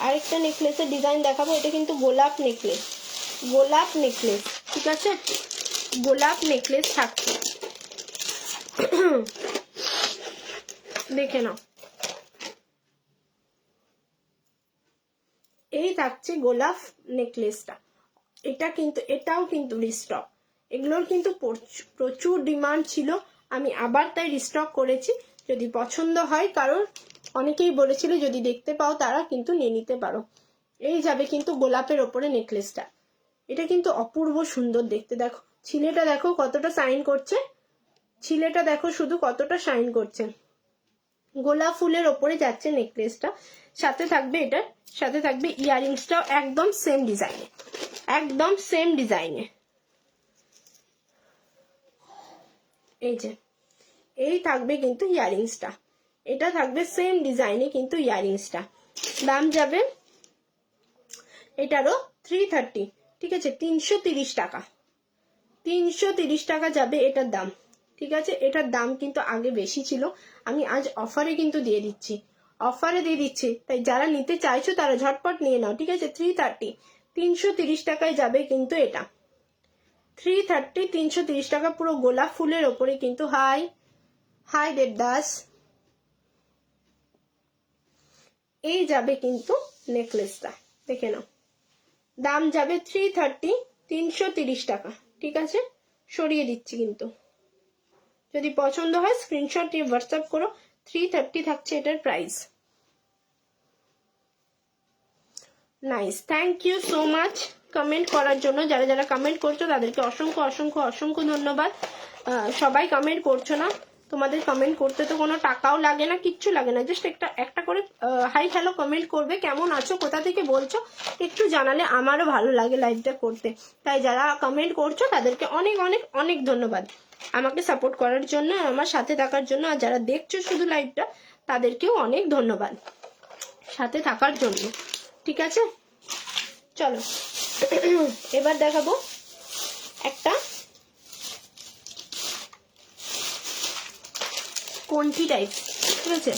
আরেকটা নেকলেসের ডিজাইন দেখাবো। এটা কিন্তু গোলাপ নেকলেস, গোলাপ নেকলেস, ঠিক আছে, গোলাপ নেকলেস থাকছে। দেখে নাও, এই থাকছে গোলাপ নেকলেসটা। এটা কিন্তু, এটাও কিন্তু রিস্টক। এগুলোর কিন্তু প্রচুর ডিমান্ড ছিল, আমি আবার তাই রিস্টক করেছি। যদি পছন্দ হয় কারোর, অনেকেই বলেছিল যদি দেখতে পাও তারা কিন্তু নিয়ে নিতে পারো। এই যাবে কিন্তু গোলাপের ওপরে নেকলেসটা। এটা কিন্তু অপূর্ব সুন্দর দেখতে। দেখো ছিলেটা দেখো কতটা শাইন করছে, ছিলেটা দেখো শুধু কতটা শাইন করছে। গোলাপ ফুলের ওপরে যাচ্ছে নেকলেসটা, সাথে থাকবে, এটার সাথে থাকবে ইয়ারিংসটাও একদম সেম ডিজাইনে, একদম সেম ডিজাইনে। এই যে এই থাকবে কিন্তু ইয়ারিংসটা, এটা থাকবে সেম ডিজাইনে কিন্তু ইয়ারিংসটা। দাম যাবে এটারও 330, ঠিক আছে, 330 টাকা, 330 টাকা যাবে এটার দাম, ঠিক আছে। এটার দাম কিন্তু আগে বেশি ছিল, আমি আজ অফারে কিন্তু দিয়ে দিচ্ছি, অফারে দিয়ে দিচ্ছি। তাই যারা নিতে চাইছো তারা ঝটপট নিয়ে নাও, ঠিক আছে। 330, 330 টাকায় যাবে কিন্তু এটা, 330, 330 টাকা, পুরো গোলাপ ফুলের ওপরে কিন্তু। High high Devdas. এই যাবে কিন্তু নেকলেসটা, দেখে নাও। দাম যাবে 330, 330 টাকা, ঠিক আছে। সরিয়ে দিচ্ছি কিন্তু, যদি পছন্দ হয় স্ক্রিনশট নিয়ে হোয়াটসঅ্যাপ করো। 330 থাকছে এটার price. Nice, thank you so much comment করার জন্য। যারা যারা কমেন্ট করছো তাদেরকে অসংখ্য অসংখ্য অসংখ্য ধন্যবাদ। সবাই কমেন্ট করছো না, তোমাদের কমেন্ট করতে তো কোনো টাকাও লাগে না, কিচ্ছু লাগে না, জাস্ট একটা করে হাই হ্যালো কমেন্ট করবে, কেমন আছো, কোথা থেকে বলছো একটু জানালে আমারও ভালো লাগে লাইভটা করতে। তাই যারা কমেন্ট করছো তাদেরকে অনেক অনেক অনেক ধন্যবাদ আমাকে সাপোর্ট করার জন্য, আমার সাথে থাকার জন্য। আর যারা দেখছো শুধু লাইভটা তাদেরকেও অনেক ধন্যবাদ সাথে থাকার জন্য, ঠিক আছে। চলো এবার দেখাবো একটা কোনটি টাইপ, ঠিক আছে।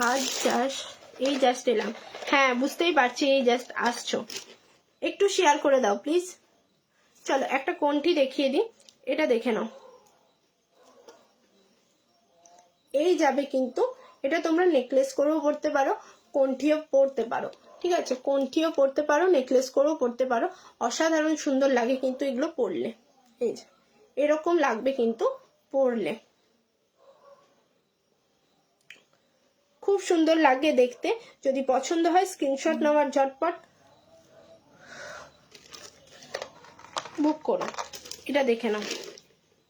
আর জাস্ট এলাম, হ্যাঁ বুঝতেই পারছি, এই জাস্ট আসছো, একটু শেয়ার করে দাও প্লিজ। চলো একটা কোনটি দেখিয়ে দিই, এটা দেখে নাও। এই যাবে কিন্তু, এটা তোমরা নেকলেস করেও পরতে পারো, কোনটিও পরতে পারো, ঠিক আছে, কোনটিও পরতে পারো, নেকলেস করেও পরতে পারো। অসাধারণ সুন্দর লাগে কিন্তু এগুলো পরলে, এই যে এরকম লাগবে কিন্তু পরলে। খুব সুন্দর লাগে দেখতে। যদি পছন্দ হয় স্ক্রিনশট নেওয়ার ঝটপট বুক করো। এটা দেখে নাও,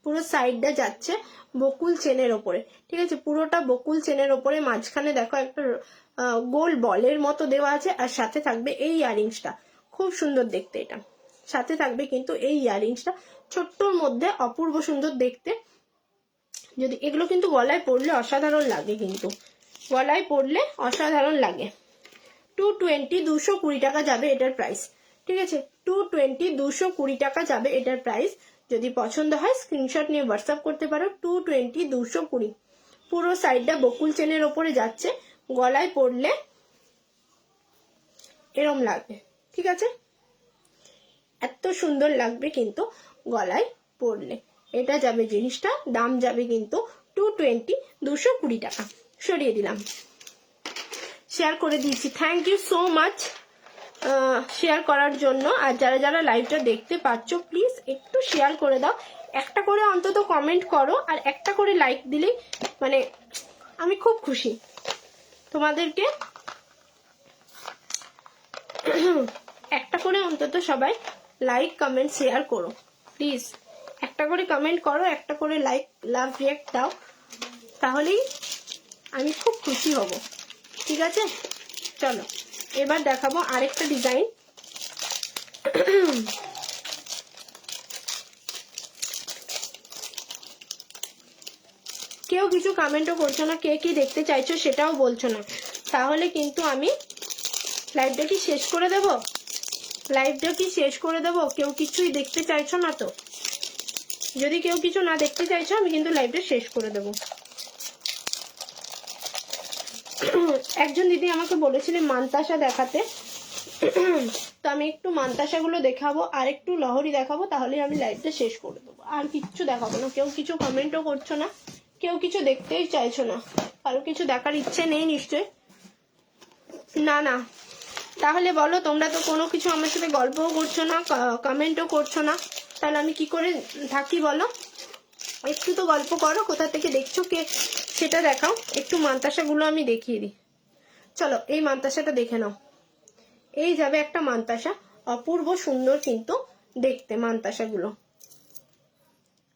পুরো সাইডটা যাচ্ছে বকুল চেনের ওপরে, ঠিক আছে, পুরোটা বকুল চেনের ওপরে। মাঝখানে দেখো একটা গোল বলের মতো দেওয়া আছে, আর সাথে থাকবে এই ইয়ারিংসটা, খুব সুন্দর দেখতে। এটা সাথে থাকবে কিন্তু এই ইয়ারিংসটা, ছোট্টর মধ্যে অপূর্ব সুন্দর দেখতে। যদি এগুলো কিন্তু গলায় পরলে অসাধারণ লাগে, কিন্তু গলায় পরলে অসাধারণ লাগে। 220, 220 টাকা যাবে এটার প্রাইস, ঠিক আছে। 220, 220 টাকা যাবে এটার প্রাইস। যদি পছন্দ হয় স্ক্রিনশট নিয়ে হোয়াটসঅ্যাপ করতে পারো। 220, 220। পুরো সাইডটা বকুল চেনের ওপরে যাচ্ছে, গলায় পরলে এরম লাগবে, ঠিক আছে, এত সুন্দর লাগবে কিন্তু গলায় পরলে। এটা যাবে জিনিসটা, দাম যাবে কিন্তু 220, 220 টাকা। সরিয়ে দিলাম, শেয়ার করে দিয়েছি। Thank you so much share করার জন্য। আর যারা যারা লাইভটা দেখতে পাচ্ছ প্লিজ একটু শেয়ার করে দাও, একটা করে অন্তত কমেন্ট করো, আর একটা করে লাইক দিলেই মানে আমি খুব খুশি। তোমাদেরকে একটা করে অন্তত সবাই লাইক কমেন্ট শেয়ার করো প্লিজ। একটা করে কমেন্ট করো, একটা করে লাইক লাভ রিয়াক্ট দাও, তাহলেই আমি খুব খুশি হব, ঠিক আছে। চলো এবার দেখাবো আরেকটা ডিজাইন। কেউ কিছু কমেন্টও করছো না, কে কি দেখতে চাইছো সেটাও বলছো না, তাহলে কিন্তু আমি লাইভটা কি শেষ করে দেব? লাইভটা কি শেষ করে দেব? কেউ কিছুই দেখতে চাইছো না তো? যদি কেউ কিছু না দেখতে চাইছো আমি কিন্তু লাইভটা শেষ করে দেব। একজন দিদি আমাকে বলেছিলেন মান্তাসা দেখাতে, তো আমি একটু মান্তাসাগুলো দেখাবো আর একটু লহরি দেখাবো, তাহলে আমি লাইভটা শেষ করে দেবো। আর কিচ্ছু দেখাবো না। কেউ কিছু কমেন্টও করছো না, কেউ কিছু দেখতেই চাইছো না, কারো কিছু দেখার ইচ্ছে নেই নিশ্চয়। না না, তাহলে বলো, তোমরা তো কোনো কিছু আমার সাথে গল্পও করছো না, কমেন্টও করছো না, তাহলে আমি কি করে থাকি বলো? একটু তো গল্প করো, কোথা থেকে দেখছো কে সেটা দেখাও। একটু মান্তাসাগুলো আমি দেখিয়ে দিই। চলো এই মান্তাসাটা দেখে নাও। এই যাবে একটা মান্তাসা, অপূর্ব সুন্দর কিন্তু দেখতে মান্তাসাগুলো,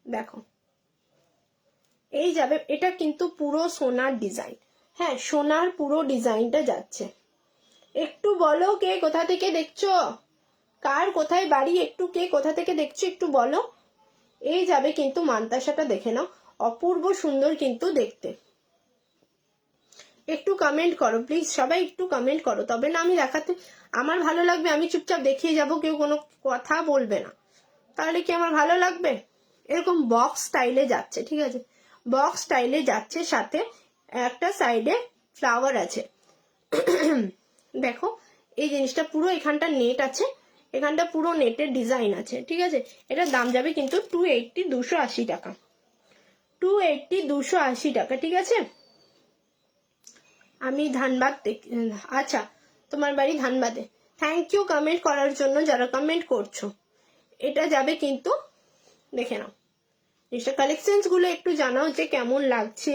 দেখো। এই যাবে, এটা কিন্তু পুরো সোনার ডিজাইন, হ্যাঁ সোনার পুরো ডিজাইনটা যাচ্ছে। একটু বলো কে কোথা থেকে দেখছো, কার কোথায় বাড়ি, একটু কে কোথা থেকে দেখছো একটু বলো। এই যাবে কিন্তু মান্তাসাটা, দেখে নাও, অপূর্ব সুন্দর কিন্তু দেখতে। একটু কমেন্ট করো প্লিজ, সবাই একটু কমেন্ট করো, তবে না আমি দেখাতে আমার ভালো লাগবে। আমি চুপচাপ দেখিয়ে যাব, কেউ কোনো কথা বলবে না, তাহলে কি আমার ভালো লাগবে? এরকম বক্স স্টাইলে যাচ্ছে, ঠিক আছে, বক্স স্টাইলে যাচ্ছে, সাথে একটা সাইডে ফ্লাওয়ার আছে। দেখো এই জিনিসটা পুরো, এখানটা নেট আছে, এখানটা পুরো নেটের ডিজাইন আছে, ঠিক আছে। এটার দাম যাবে কিন্তু 280, 280 টাকা। 280, 280 টাকা, ঠিক আছে। আমি ধানবাদ, আচ্ছা তোমার বাড়ি ধানবাদে। থ্যাংক ইউ কমেন্ট করার জন্য, যারা কমেন্ট করছো। এটা যাবে কিন্তু, দেখে নাও জিনিসটা, কালেকশনস গুলো একটু জানাও যে কেমন লাগছে।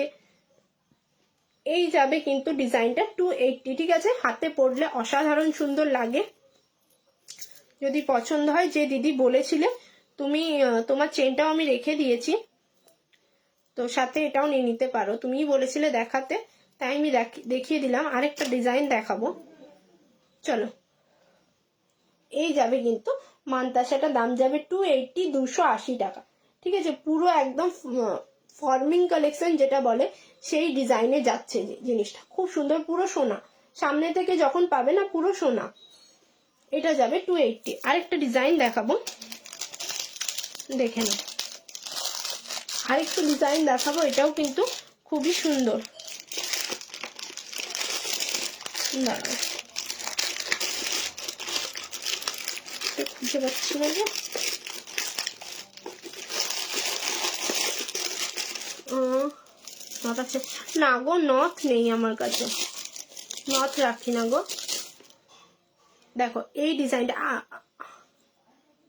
এই যাবে কিন্তু ডিজাইনটা 280, ঠিক আছে। হাতে পরলে অসাধারণ সুন্দর লাগে। যদি পছন্দ হয়, যে দিদি বলেছিলে তুমি, তোমার চেনটাও আমি রেখে দিয়েছি, তো সাথে এটাও নিয়ে নিতে পারো, তুমিই বলেছিলে দেখাতে, তাই আমি দেখিয়ে দিলাম। আরেকটা ডিজাইন দেখাবো, চলো। এই যাবে কিন্তু মান্তাসাটা, দাম যাবে 280, 280 টাকা, ঠিক আছে। পুরো একদম ফর্মিং কালেকশন যেটা বলে সেই ডিজাইনে যাচ্ছে জিনিসটা, খুব সুন্দর, পুরো সোনা। সামনে থেকে যখন পাবে না, পুরো সোনা। এটা যাবে 280। আরেকটা ডিজাইন দেখাবো, দেখে নাও। আরেকটা ডিজাইন দেখাবো, এটাও কিন্তু খুবই সুন্দর। দাঁড়াও, খুঁজে পাচ্ছি না যে, নথ আছে না গো, নথ নেই আমার কাছে, নথ রাখি না গো। দেখো এই ডিজাইনটা,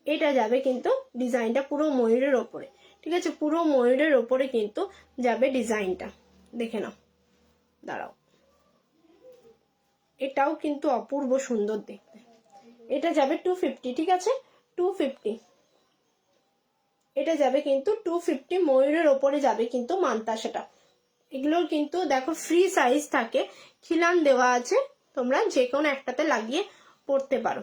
এটা যাবে কিন্তু ডিজাইনটা পুরো ময়ূরের ওপরে, ঠিক আছে, পুরো ময়ূরের ওপরে কিন্তু যাবে ডিজাইনটা, দেখে নাও। দাঁড়াও, এটাও কিন্তু অপূর্ব সুন্দর দেখতে। এটা যাবে 250, ঠিক আছে, 250। এটা যাবে কিন্তু 250, ময়ূরের ওপরে যাবে কিন্তু মানতাসাটা। এগুলোর কিন্তু দেখো ফ্রি সাইজ থাকে, খিলান দেওয়া আছে, তোমরা যে কোনো একটাতে লাগিয়ে পড়তে পারো।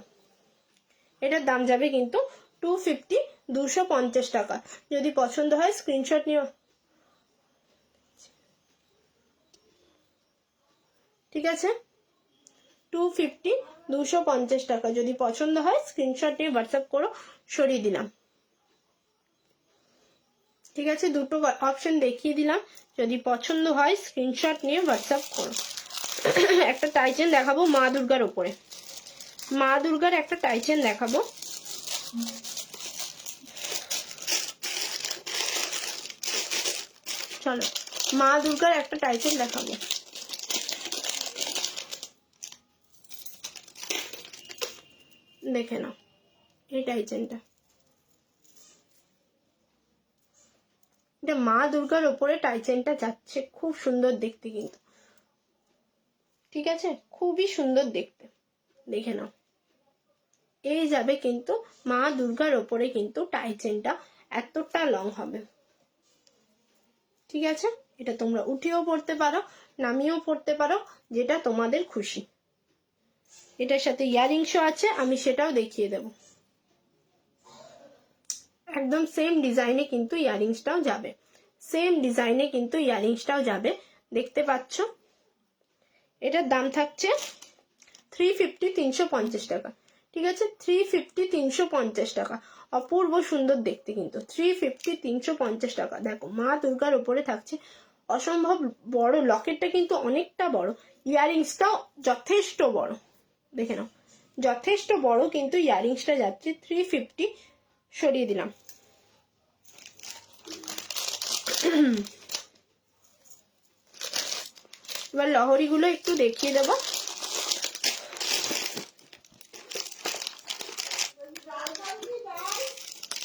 এটার দাম যাবে কিন্তু 250, 250 টাকা। যদি পছন্দ হয় স্ক্রিনশট নিও, ঠিক আছে, 250, 250 টাকা। যদি পছন্দ হয় স্ক্রিনশট নিয়ে হোয়াটসঅ্যাপ করো, সরিয়ে দিলাম। ঠিক আছে, দুটো অপশন দেখিয়ে দিলাম, যদি পছন্দ হয় স্ক্রিনশট নিয়ে হোয়াটসঅ্যাপ করো। একটা টাইচেন দেখাবো মা দুর্গার ওপরে, মা দুর্গার একটা টাইচেন দেখাবো। চলো মা দুর্গার একটা টাইচেন দেখাবো। দেখে নাও এই টাইচেনটা, এটা মা দুর্গার ওপরে টাইচেনটা যাচ্ছে, খুব সুন্দর দেখতে কিন্তু, ঠিক আছে, খুবই সুন্দর দেখতে। দেখে নাও, এই যাবে কিন্তু মা দুর্গার ওপরে কিন্তু টাইচেনটা এতটা লং হবে, ঠিক আছে। এটা তোমরা উঠিয়েও পড়তে পারো, নামিয়েও পড়তে পারো, যেটা তোমাদের খুশি। এটার সাথে ইয়ারিংসও আছে, আমি সেটাও দেখিয়ে দেব। একদম সেম ডিজাইনে কিন্তু ইয়ারিংসটাও যাবে, সেম ডিজাইনে কিন্তু ইয়ারিংসটাও যাবে, দেখতে পাচ্ছ। এটার দাম থাকছে 350, 350 টাকা, ঠিক আছে, 350, 350 টাকা। অপূর্ব সুন্দর দেখতে কিন্তু, 350, 350 টাকা। দেখো মা দুর্গার ওপরে থাকছে, অসম্ভব বড়, লকেটটা কিন্তু অনেকটা বড়, ইয়ারিংসটাও যথেষ্ট বড়, দেখে নাও, যথেষ্ট বড় কিন্তু ইয়ারিংসটা যাচ্ছে 350। সরিয়ে দিলাম। এবার লহরিগুলো একটু দেখিয়ে দেবো।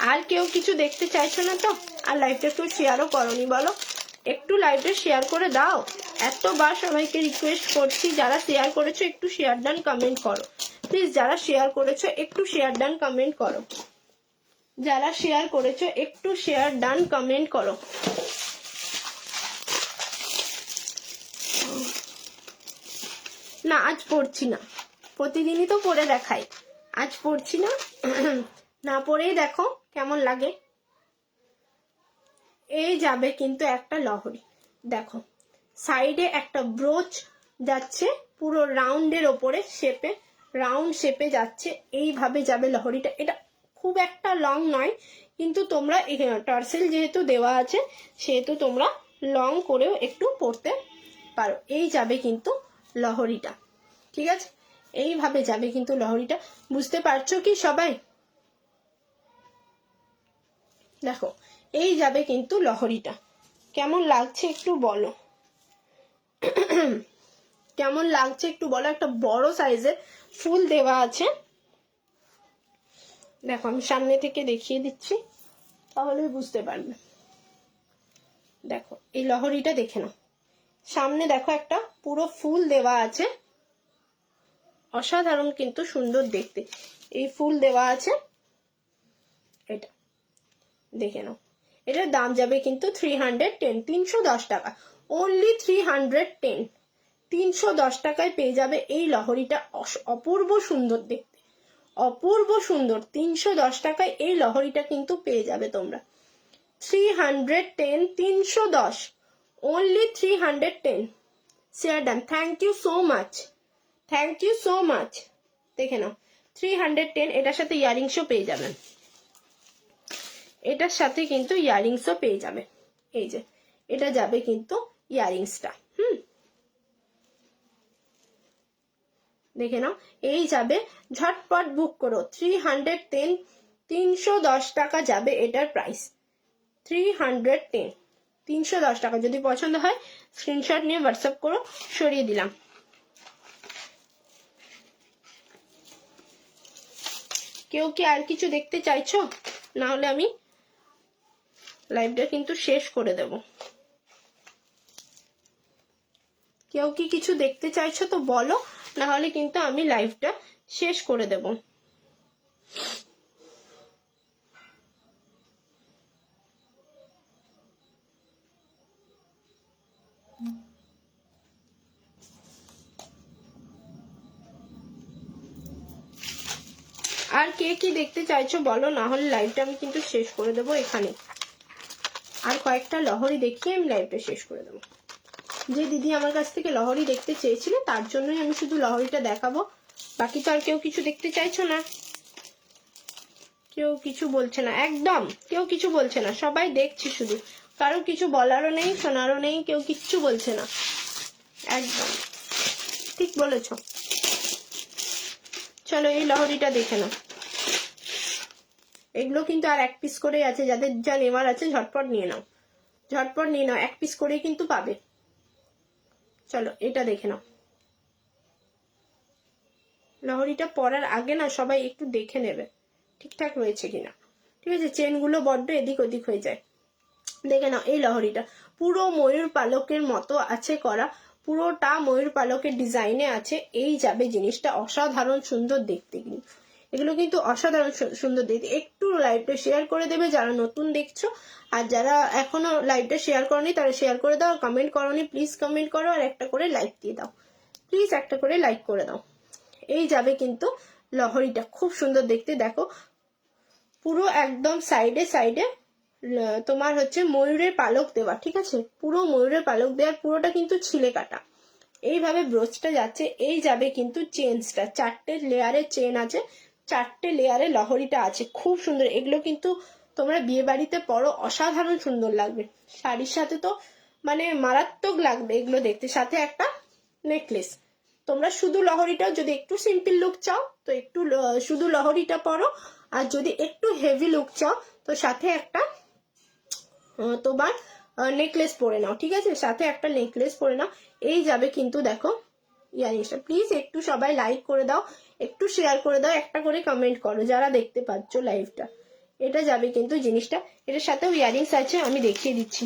আর কেউ কিছু দেখতে চাইছো না তো? আর লাইভটা একটু শেয়ারও করনি বলো, একটু লাইভটা শেয়ার করে দাও। এতবার সবাইকে রিকোয়েস্ট করছি, যারা শেয়ার করেছো একটু শেয়ার ডান কমেন্ট করো প্লিজ, যারা শেয়ার করেছো একটু শেয়ার ডান কমেন্ট করো, যারা শেয়ার করেছো একটু শেয়ার ডান কমেন্ট করো। না আজ পড়ছি না, প্রতিদিনই তো পড়ে দেখাই, আজ পড়ছি না। না পড়েই দেখো কেমন লাগে। এই যাবে কিন্তু একটা লহরি, দেখো সাইডে একটা ব্রোচ যাচ্ছে, পুরো রাউন্ডের ওপরে শেপে, রাউন্ড শেপে যাচ্ছে, এইভাবে যাবে লহরিটা। এটা খুব একটা লং নয়, কিন্তু তোমরা টার্সেল যেহেতু দেওয়া আছে সেহেতু তোমরা লং করেও একটু পরতে পারো। এই যাবে কিন্তু লহরিটা, ঠিক আছে, এইভাবে যাবে কিন্তু লহরিটা। বুঝতে পারছো কি সবাই? দেখো এই যাবে কিন্তু লহরিটা, কেমন লাগছে একটু বলো, কেমন লাগছে একটু বলো। একটা বড় সাইজের ফুল দেওয়া আছে, দেখো আমি সামনে থেকে দেখিয়ে দিচ্ছি তাহলে বুঝতে পারবে। দেখো এই লহরিটা দেখে নাও, সামনে দেখো একটা পুরো ফুল দেওয়া আছে, অসাধারণ কিন্তু সুন্দর দেখতে, এই ফুল দেওয়া আছে, এটা দেখে নাও। এটার দাম যাবে কিন্তু 310, 310 টাকা, অনলি 310, 310 টাকায় পেয়ে যাবে এই লহরিটা। অপূর্ব সুন্দর দেখতে, অপূর্ব সুন্দর, 310 টাকায় এই লহরিটা কিন্তু পেয়ে যাবে তোমরা। 310, 310, only 310। Share done, thank you so much, thank you so much. দেখে নাও 310, এটার সাথে ইয়ারিংসও পেয়ে যাবেন, এটার সাথে কিন্তু ইয়ারিংসও পেয়ে যাবে। এই যে এটা যাবে কিন্তু ইয়ারিংসটা, দেখে নাও, এই যাবে, ঝটপট বুক করো। 310, 310 টাকা যাবে এটার প্রাইস, 310, 310 টাকা। যদি পছন্দ হয় স্ক্রিনশট নিয়ে হোয়াটসঅ্যাপ করো, সরিয়ে দিলাম। কেউ কি আর কিছু দেখতে চাইছো? না হলে আমি লাইভটা কিন্তু শেষ করে দেব। কেউ কি কিছু দেখতে চাইছো তো বলো, না হলে কিন্তু আমি লাইভটা শেষ করে দেব। আর কে কি দেখতে চাইছো বলো, না হলে লাইভটা আমি কিন্তু শেষ করে দেবো এখানে। আর কয়েকটা লহরি দেখিয়ে আমি লাইভটা শেষ করে দেবো। যে দিদি আমার কাছ থেকে লহরি দেখতে চেয়েছিল তার জন্যই আমি শুধু লহরিটা দেখাবো, বাকি তো আর কেউ কিছু দেখতে চাইছো না, কেউ কিছু বলছে না, একদম কেউ কিছু বলছে না, সবাই দেখছি শুধু, কারো কিছু বলারও নেই শোনারও নেই, কেউ কিচ্ছু বলছে না, একদম ঠিক বলেছ। চলো এই লহরিটা দেখে নাও, এগুলো কিন্তু আর 1 পিস করেই আছে, যাদের যা নেওয়ার আছে ঝটপট নিয়ে নাও, ঝটপট নিয়ে নাও, 1 পিস করেই কিন্তু পাবে। চলো এটা দেখে নাও। লহরিটা পরার আগে না সবাই একটু দেখে নেবে ঠিকঠাক রয়েছে কিনা, ঠিক আছে? চেনগুলো বড্ড এদিক ওদিক হয়ে যায়, দেখে নাও। এই লহরিটা পুরো ময়ূর পালকের মতো আছে করা, পুরোটা ময়ূর পালকের ডিজাইনে আছে। এই যাবে জিনিসটা অসাধারণ সুন্দর দেখতে, কিন্তু এগুলো কিন্তু অসাধারণ সুন্দর দেখতে। একটু লাইভটা শেয়ার করে দেবে যারা নতুন দেখছো, আর যারা এখনো লাইভটা শেয়ার করনি তারা শেয়ার করে দাও, কমেন্ট করনি প্লিজ কমেন্ট করো, আর একটা করে লাইক দিয়ে দাও, প্লিজ একটা করে লাইক করে দাও। এই যাবে কিন্তু লহরিটা, খুব সুন্দর দেখতে, দেখো পুরো একদম সাইডে সাইডে তোমার হচ্ছে ময়ূরের পালক দেওয়া, ঠিক আছে? পুরো ময়ূরের পালক দেওয়ার, পুরোটা কিন্তু ছিলে কাটা। এইভাবে ব্রোচটা যাচ্ছে। এই যাবে কিন্তু চেনসটা, 4টে লেয়ারের চেন আছে, 4টে লেয়ারে লহরিটা আছে, খুব সুন্দর। এগুলো কিন্তু তোমরা বিয়ে বাড়িতে পরো, অসাধারণ সুন্দর লাগবে, শাড়ির সাথে তো মানে মারাত্মক লাগবে এগুলো দেখতে। সাথে একটা নেকলেস, তোমরা শুধু লহরিটাও যদি একটু সিম্পল লুক চাও তো একটু শুধু লহরিটা পরো, আর যদি একটু হেভি লুক চাও তো সাথে একটা তোমার নেকলেস পরে নাও, ঠিক আছে? সাথে একটা নেকলেস পরে নাও। এই যাবে কিন্তু দেখো ইয়ারিংসটা। প্লিজ একটু সবাই লাইক করে দাও, একটু শেয়ার করে দাও, একটা করে কমেন্ট করো যারা দেখতে পাচ্ছ লাইভটা। এটা যাবে কিন্তু জিনিসটা, এটার সাথেও ইয়ারিংস আছে, আমি দেখিয়ে দিচ্ছি।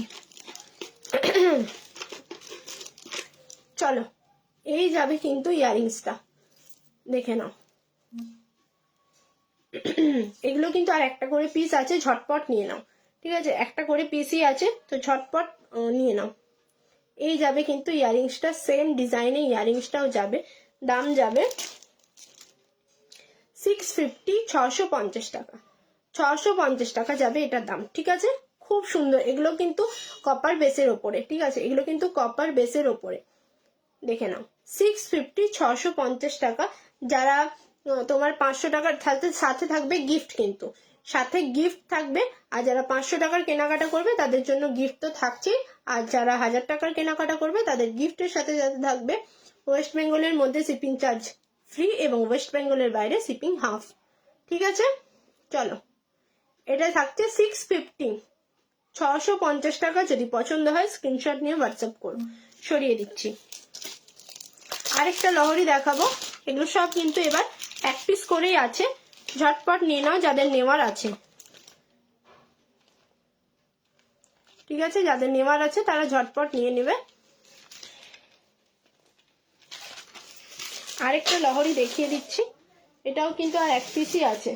চলো এই যাবে কিন্তু ইয়ারিংসটা, দেখে নাও। এগুলো কিন্তু আর একটা করে পিস আছে, ঝটপট নিয়ে নাও, ঠিক আছে? একটা করে পিসই আছে তো ঝটপট নিয়ে নাও। এই যাবে কিন্তু ইয়ারিংসটা, সেম ডিজাইনে ইয়ারিংসটাও যাবে, দাম যাবে 650, 650 টাকা, 650 টাকা যাবে এটার দাম, ঠিক আছে? খুব সুন্দর, এগুলো কিন্তু কপার বেসের ওপরে, ঠিক আছে? এগুলো কিন্তু কপার বেসের ওপরে, দেখে নাও। 650, 650 টাকা। যারা তোমার 500 টাকার সাথে থাকবে গিফট, কিন্তু সাথে গিফট থাকবে, আর যারা 500 টাকার কেনাকাটা করবে তাদের জন্য গিফট তো থাকছেই, আর যারা 1000 টাকার কেনাকাটা করবে তাদের গিফটের সাথে সাথে থাকবে ওয়েস্ট বেঙ্গলের মধ্যে শিপিং চার্জ ফ্রি, এবং ওয়েস্ট বেঙ্গলের বাইরে শিপিং হাফ, ঠিক আছে? চলো এটা থাকছে 650, 650 টাকা। যদি পছন্দ হয় স্ক্রিনশট নিয়ে হোয়াটসঅ্যাপ করো, সরিয়ে দিচ্ছি। আরেকটা লহরি দেখাবো, এগুলো সব কিন্তু এবার 1 পিস করেই আছে, ঝটপট নিয়ে নাও যাদের নেওয়ার আছে, ঠিক আছে? যাদের নেওয়ার আছে তারা ঝটপট নিয়ে নেবে। আরেকটা লহরি দেখিয়ে দিচ্ছি, এটাও কিন্তু আর 1 পিসই আছে।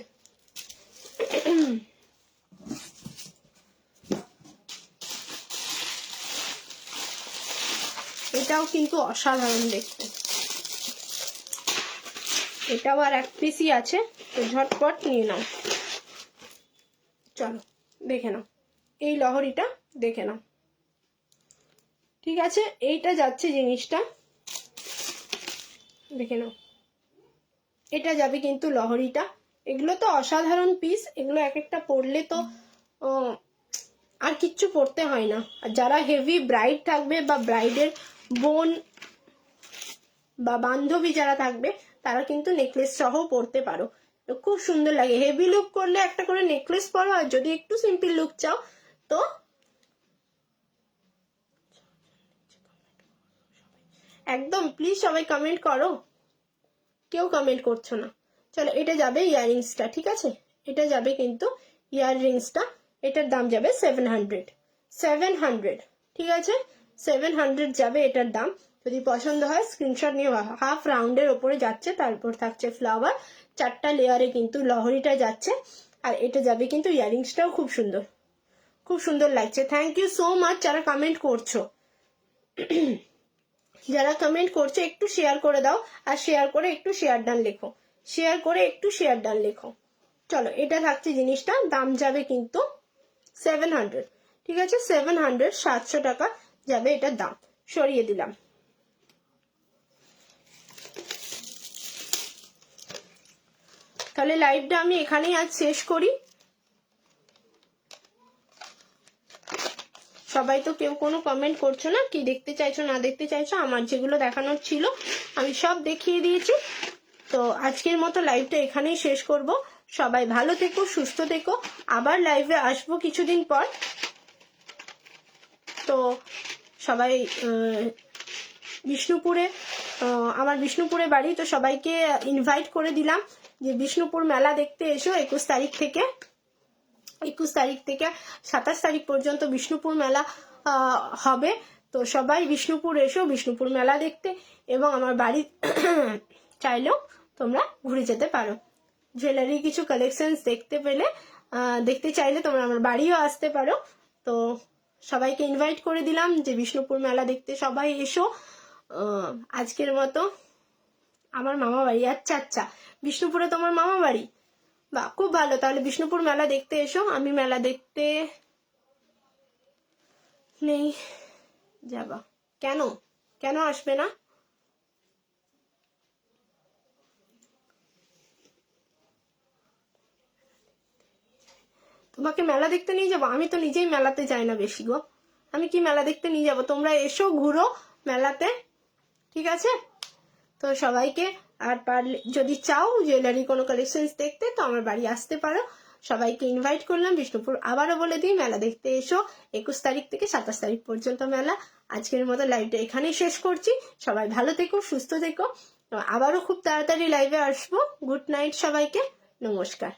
এটাও কিন্তু অসাধারণ দেখতে, এটাও আর 1 পিসই আছে, তো ঝটপট নিয়ে নাও। চলো দেখে নাও এই লহরিটা, দেখে নাও, ঠিক আছে? এইটা যাচ্ছে জিনিসটা, দেখে নাও। এটা যাবে কিন্তু লহরিটা, এগুলো তো অসাধারণ পিস, এগুলো এক একটা পরলে তো আর কিচ্ছু পরতে হয় না। আর যারা হেভি ব্রাইড থাকবে বা ব্রাইডের বোন বা বান্ধবী যারা থাকবে তারা কিন্তু নেকলেস সহ পরতে পারো, খুব সুন্দর লাগে। হেভি লুক করলে একটা করে নেকলেস পরো, আর যদি একটু সিম্পল লুক চাও তো একদম প্লিজ সবাই কমেন্ট করো, কেউ কমেন্ট করছো না। চলো এটা যাবে ইয়াররিংসটা, ঠিক আছে? এটা যাবে কিন্তু ইয়াররিংসটা, এটার দাম যাবে 700, 700, ঠিক আছে? 700 যাবে এটার দাম। যদি পছন্দ হয় স্ক্রিনশট নিয়ে হাফ রাউন্ডের ওপরে যাচ্ছে, তারপর থাকছে ফ্লাওয়ার, 4টা লেয়ারে কিন্তু লহরিটা যাচ্ছে, আর এটা যাবে কিন্তু ইয়ারিংসটাও খুব সুন্দর, খুব সুন্দর লাগছে। থ্যাংক ইউ সো মাচ যারা কমেন্ট করছো, যারা কমেন্ট করছো একটু শেয়ার করে দাও, আর শেয়ার করে একটু শেয়ার ডান লেখো, শেয়ার করে একটু শেয়ার ডান লেখো। চলো, এটা থাকছে জিনিসটা, দাম যাবে কিন্তু 700, ঠিক আছে, 700, 700 টাকা যাবে এটার দাম, সরিয়ে দিলাম। তাহলে লাইভটা আমি এখানেই আজ শেষ করি। সবাই তো কেউ কোনো কমেন্ট করছো না, কি দেখতে চাইছো না দেখতে চাইছো, আমার যেগুলো দেখানোর ছিল আমি সব দেখিয়ে দিয়েছি। তো আজকের মতো লাইভটা এখানেই শেষ করব। সবাই ভালো থেকো, সুস্থ থেকো, আবার লাইভে আসবো কিছুদিন পর। তো সবাই বিষ্ণুপুরে, আমার বিষ্ণুপুরে বাড়ি, তো সবাইকে ইনভাইট করে দিলাম যে বিষ্ণুপুর মেলা দেখতে এসো। 21 তারিখ থেকে 27 তারিখ পর্যন্ত বিষ্ণুপুর মেলা হবে। তো সবাই বিষ্ণুপুর এসো বিষ্ণুপুর মেলা দেখতে, এবং আমার বাড়ি চাইলেও তোমরা ঘুরে যেতে পারো। জুয়েলারি কিছু কালেকশনস দেখতে চাইলে তোমরা আমার বাড়িও আসতে পারো। তো সবাইকে ইনভাইট করে দিলাম যে বিষ্ণুপুর মেলা দেখতে সবাই এসো। আজকের মতো আমার মামা বাড়ি, আচ্ছা আচ্ছা, বিষ্ণুপুরে তোমার মামা বাড়ি, বাহ খুব ভালো। তাহলে বিষ্ণুপুর মেলা দেখতে এসো। আমি মেলা দেখতে নেই যাবা, কেন কেন আসবে না? তোমাকে মেলা দেখতে নিয়ে যাবো? আমি তো নিজেই মেলাতে যাই না বেশি গো, আমি কি মেলা দেখতে নিয়ে যাবো? তোমরা এসো, ঘুরো মেলাতে, ঠিক আছে? তো সবাইকে, আর পারলে যদি চাও জুয়েলারি কোনো কালেকশন দেখতে তো আমার বাড়ি আসতে পারো। সবাইকে ইনভাইট করলাম বিষ্ণুপুর, আবারও বলে দিই মেলা দেখতে এসো। 21 তারিখ থেকে 27 তারিখ পর্যন্ত মেলা। আজকের মতো লাইভটা এখানেই শেষ করছি। সবাই ভালো থেকো, সুস্থ থেকো, আবারও খুব তাড়াতাড়ি লাইভে আসবো। গুড নাইট সবাইকে, নমস্কার।